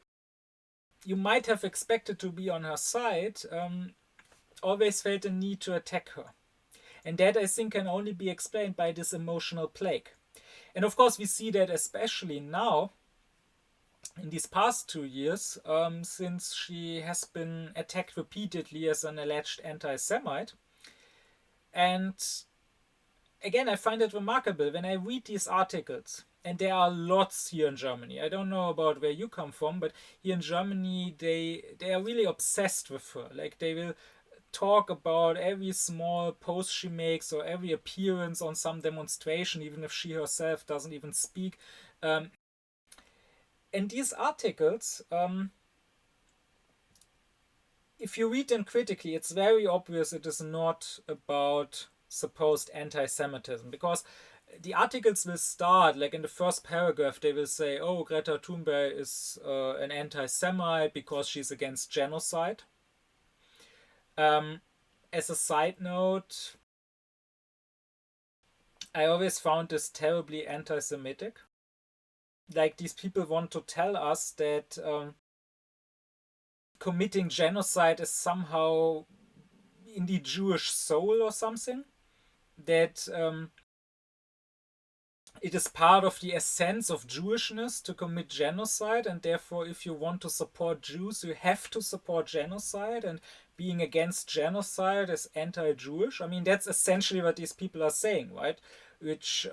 you might have expected to be on her side always felt the need to attack her. And that, I think, can only be explained by this emotional plague. And of course, we see that especially now, in these past 2 years, since she has been attacked repeatedly as an alleged anti-Semite. And again, I find it remarkable when I read these articles, and there are lots here in Germany. I don't know about where you come from, but here in Germany, they are really obsessed with her. Like, they will talk about every small post she makes or every appearance on some demonstration, even if she herself doesn't even speak. And these articles, if you read them critically, it's very obvious it is not about supposed anti-Semitism, because the articles will start, like in the first paragraph, they will say, oh, Greta Thunberg is an anti-Semite because she's against genocide. As a side note, I always found this terribly anti-Semitic. Like, these people want to tell us that committing genocide is somehow in the Jewish soul or something. That it is part of the essence of Jewishness to commit genocide, and therefore, if you want to support Jews, you have to support genocide, and being against genocide is anti-Jewish. I mean, that's essentially what these people are saying, right? Which,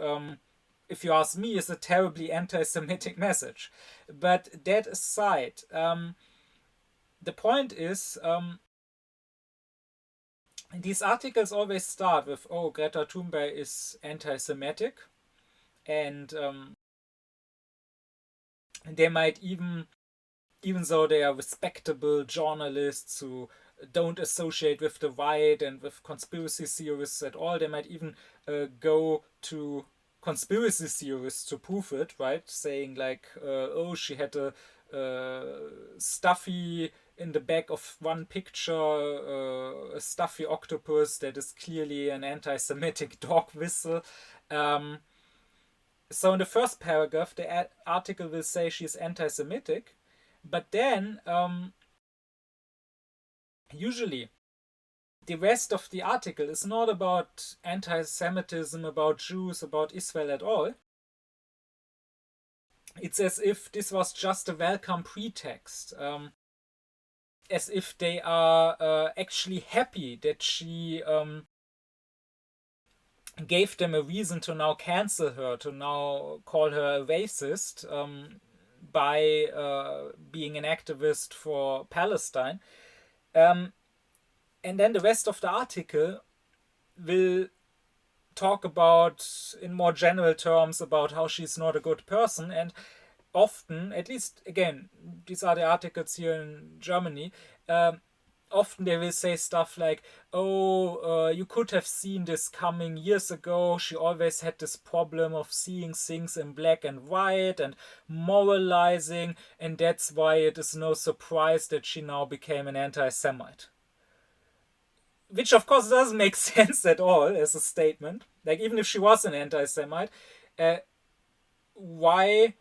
if you ask me, is a terribly anti-Semitic message. But that aside, the point is, these articles always start with, oh, Greta Thunberg is anti-Semitic, and they might even though they are respectable journalists who don't associate with the right and with conspiracy theorists at all, they might even go to conspiracy theorists to prove it, right? Saying like, oh, she had a stuffy in the back of one picture, a stuffy octopus that is clearly an anti-Semitic dog whistle. So in the first paragraph, the article will say she's anti-Semitic, but then usually the rest of the article is not about anti-Semitism, about Jews, about Israel at all. It's as if this was just a welcome pretext, as if they are actually happy that she gave them a reason to now cancel her, to now call her a racist by being an activist for Palestine. And then the rest of the article will talk about, in more general terms, about how she's not a good person. And often, at least, again, these are the articles here in Germany, often they will say stuff like, oh, you could have seen this coming years ago. She always had this problem of seeing things in black and white and moralizing, and that's why it is no surprise that she now became an anti-Semite. Which, of course, doesn't make sense at all as a statement. Like, even if she was an anti-Semite, why,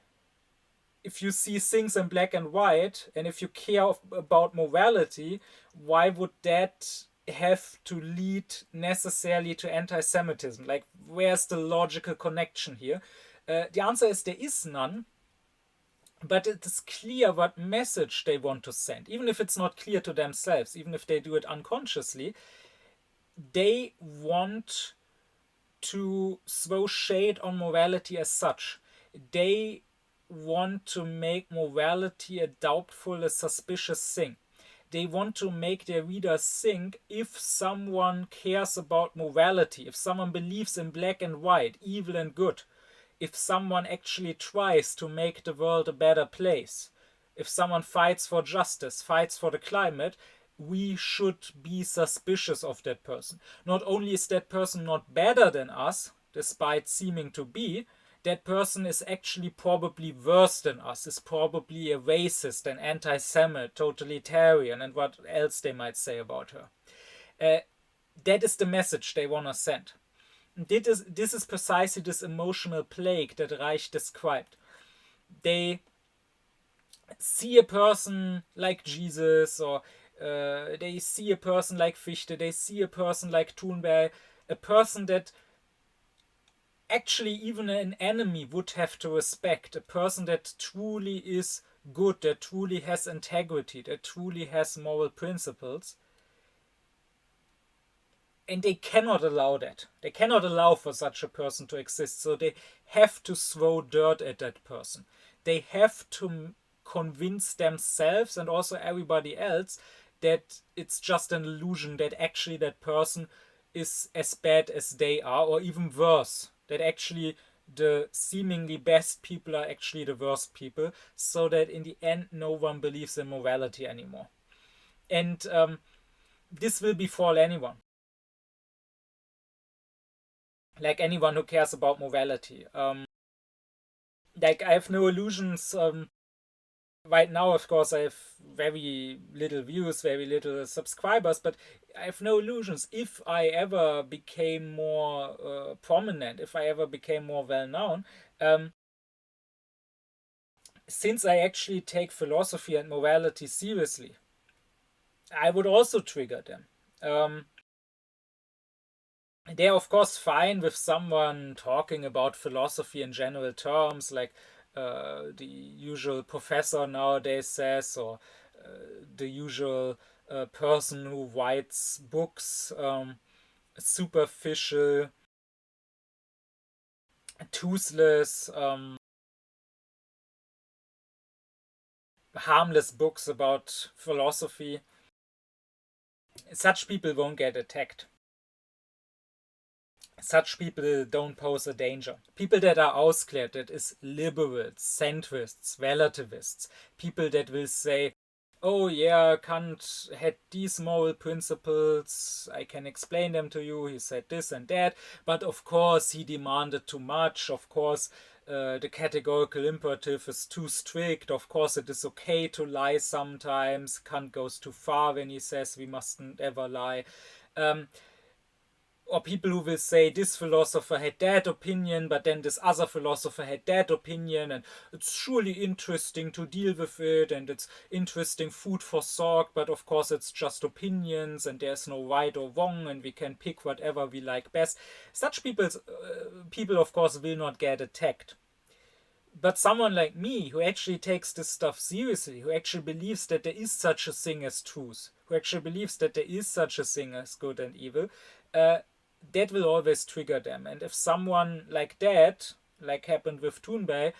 if you see things in black and white, and if you care about morality, why would that have to lead necessarily to anti-Semitism? Like, where's the logical connection here? The answer is there is none, but it is clear what message they want to send. Even if it's not clear to themselves, even if they do it unconsciously, they want to throw shade on morality as such. They want to make morality a doubtful, a suspicious thing. They want to make their readers think, if someone cares about morality, if someone believes in black and white, evil and good, if someone actually tries to make the world a better place, if someone fights for justice, fights for the climate, we should be suspicious of that person. Not only is that person not better than us, despite seeming to be, that person is actually probably worse than us, is probably a racist, an anti-Semite, totalitarian, and what else they might say about her. That is the message they want to send. This is precisely this emotional plague that Reich described. They see a person like Jesus, or they see a person like Fichte, they see a person like Thunberg, a person that actually even an enemy would have to respect, a person that truly is good, that truly has integrity, that truly has moral principles. And they cannot allow that. They cannot allow for such a person to exist. So they have to throw dirt at that person. They have to convince themselves and also everybody else that it's just an illusion, that actually that person is as bad as they are, or even worse. That actually the seemingly best people are actually the worst people, so that in the end no one believes in morality anymore. And this will befall anyone. Like anyone who cares about morality. Like I have no illusions. Right now, of course, I have very little views, very little subscribers, but I have no illusions. If I ever became more prominent, if I ever became more well known, since I actually take philosophy and morality seriously, I would also trigger them. They're of course fine with someone talking about philosophy in general terms, like the usual professor nowadays says, or the usual person who writes books, superficial, toothless, harmless books about philosophy. Such people won't get attacked. Such people don't pose a danger. People that are ausclared, that is liberals, centrists, relativists, people that will say, oh yeah, Kant had these moral principles, I can explain them to you, he said this and that, but of course he demanded too much, of course the categorical imperative is too strict, of course it is okay to lie sometimes, Kant goes too far when he says we mustn't ever lie. Or people who will say this philosopher had that opinion, but then this other philosopher had that opinion, and it's surely interesting to deal with it, and it's interesting food for thought, but of course it's just opinions, and there's no right or wrong, and we can pick whatever we like best. Such people, of course, will not get attacked. But someone like me, who actually takes this stuff seriously, who actually believes that there is such a thing as truth, who actually believes that there is such a thing as good and evil, that will always trigger them. And if someone like that, like happened with Thunberg,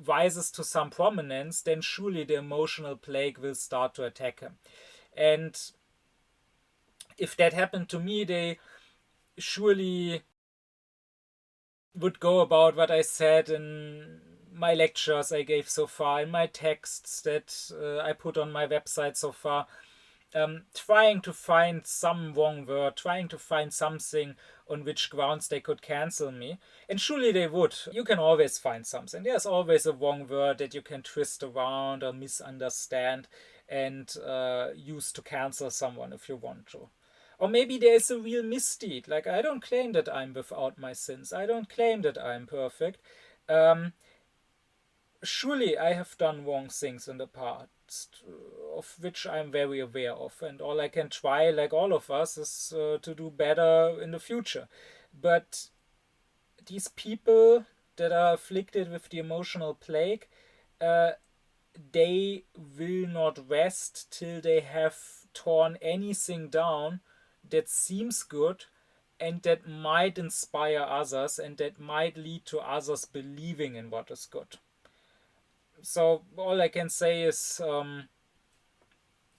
rises to some prominence, then surely the emotional plague will start to attack him. And if that happened to me, they surely would go about what I said in my lectures I gave so far, in my texts that I put on my website so far, trying to find some wrong word, trying to find something on which grounds they could cancel me. And surely they would. You can always find something. There's always a wrong word that you can twist around or misunderstand and use to cancel someone if you want to. Or maybe there's a real misdeed. Like, I don't claim that I'm without my sins. I don't claim that I'm perfect. Surely I have done wrong things in the past, of which I'm very aware of, and all I can try, like all of us, is to do better in the future. But these people that are afflicted with the emotional plague, they will not rest till they have torn anything down that seems good and that might inspire others and that might lead to others believing in what is good. So all I can say is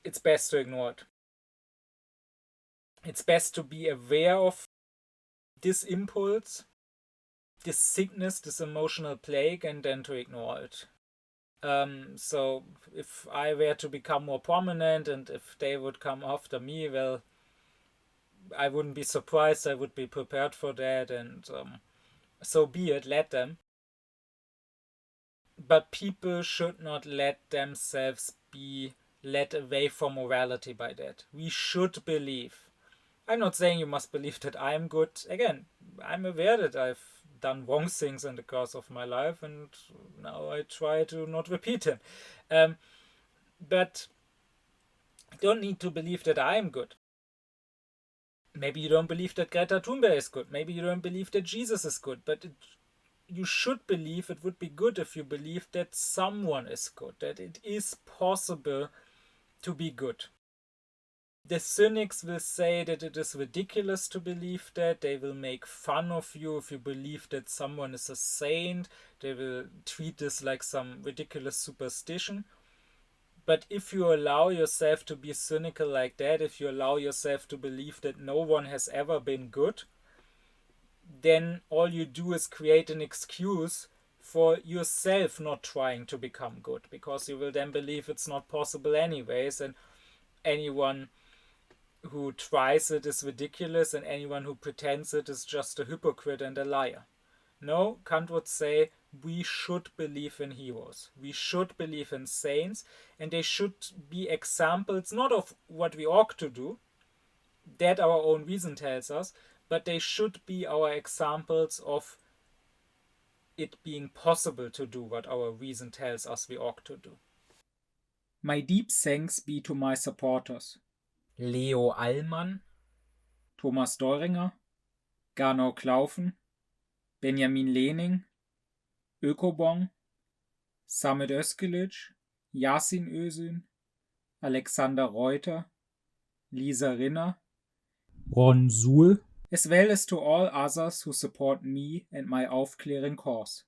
it's best to ignore it. It's best to be aware of this impulse, this sickness, this emotional plague, and then to ignore it. So if I were to become more prominent and if they would come after me, well, I wouldn't be surprised. I would be prepared for that, and so be it. Let them. But people should not let themselves be led away from morality by that. We should believe. I'm not saying you must believe that I'm good. Again, I'm aware that I've done wrong things in the course of my life, and now I try to not repeat them. But you don't need to believe that I'm good. Maybe you don't believe that Greta Thunberg is good. Maybe you don't believe that Jesus is good. But you should believe, it would be good if you believe that someone is good, that it is possible to be good. The cynics will say that it is ridiculous to believe that. They will make fun of you if you believe that someone is a saint. They will treat this like some ridiculous superstition. But if you allow yourself to be cynical like that, if you allow yourself to believe that no one has ever been good, then all you do is create an excuse for yourself not trying to become good, because you will then believe it's not possible anyways, and anyone who tries it is ridiculous, and anyone who pretends it is just a hypocrite and a liar. No, Kant would say we should believe in heroes. We should believe in saints, and they should be examples not of what we ought to do, that our own reason tells us, but they should be our examples of it being possible to do what our reason tells us we ought to do. My deep thanks be to my supporters: Leo Allmann, Thomas Deuringer, Gernot Klaufen, Benjamin Lehning, Ökobong, Samet Özkilic, Yasin Özün, Alexander Reuter, Lisa Rinner, Ron Suhl, as well as to all others who support me and my aufkläring cause.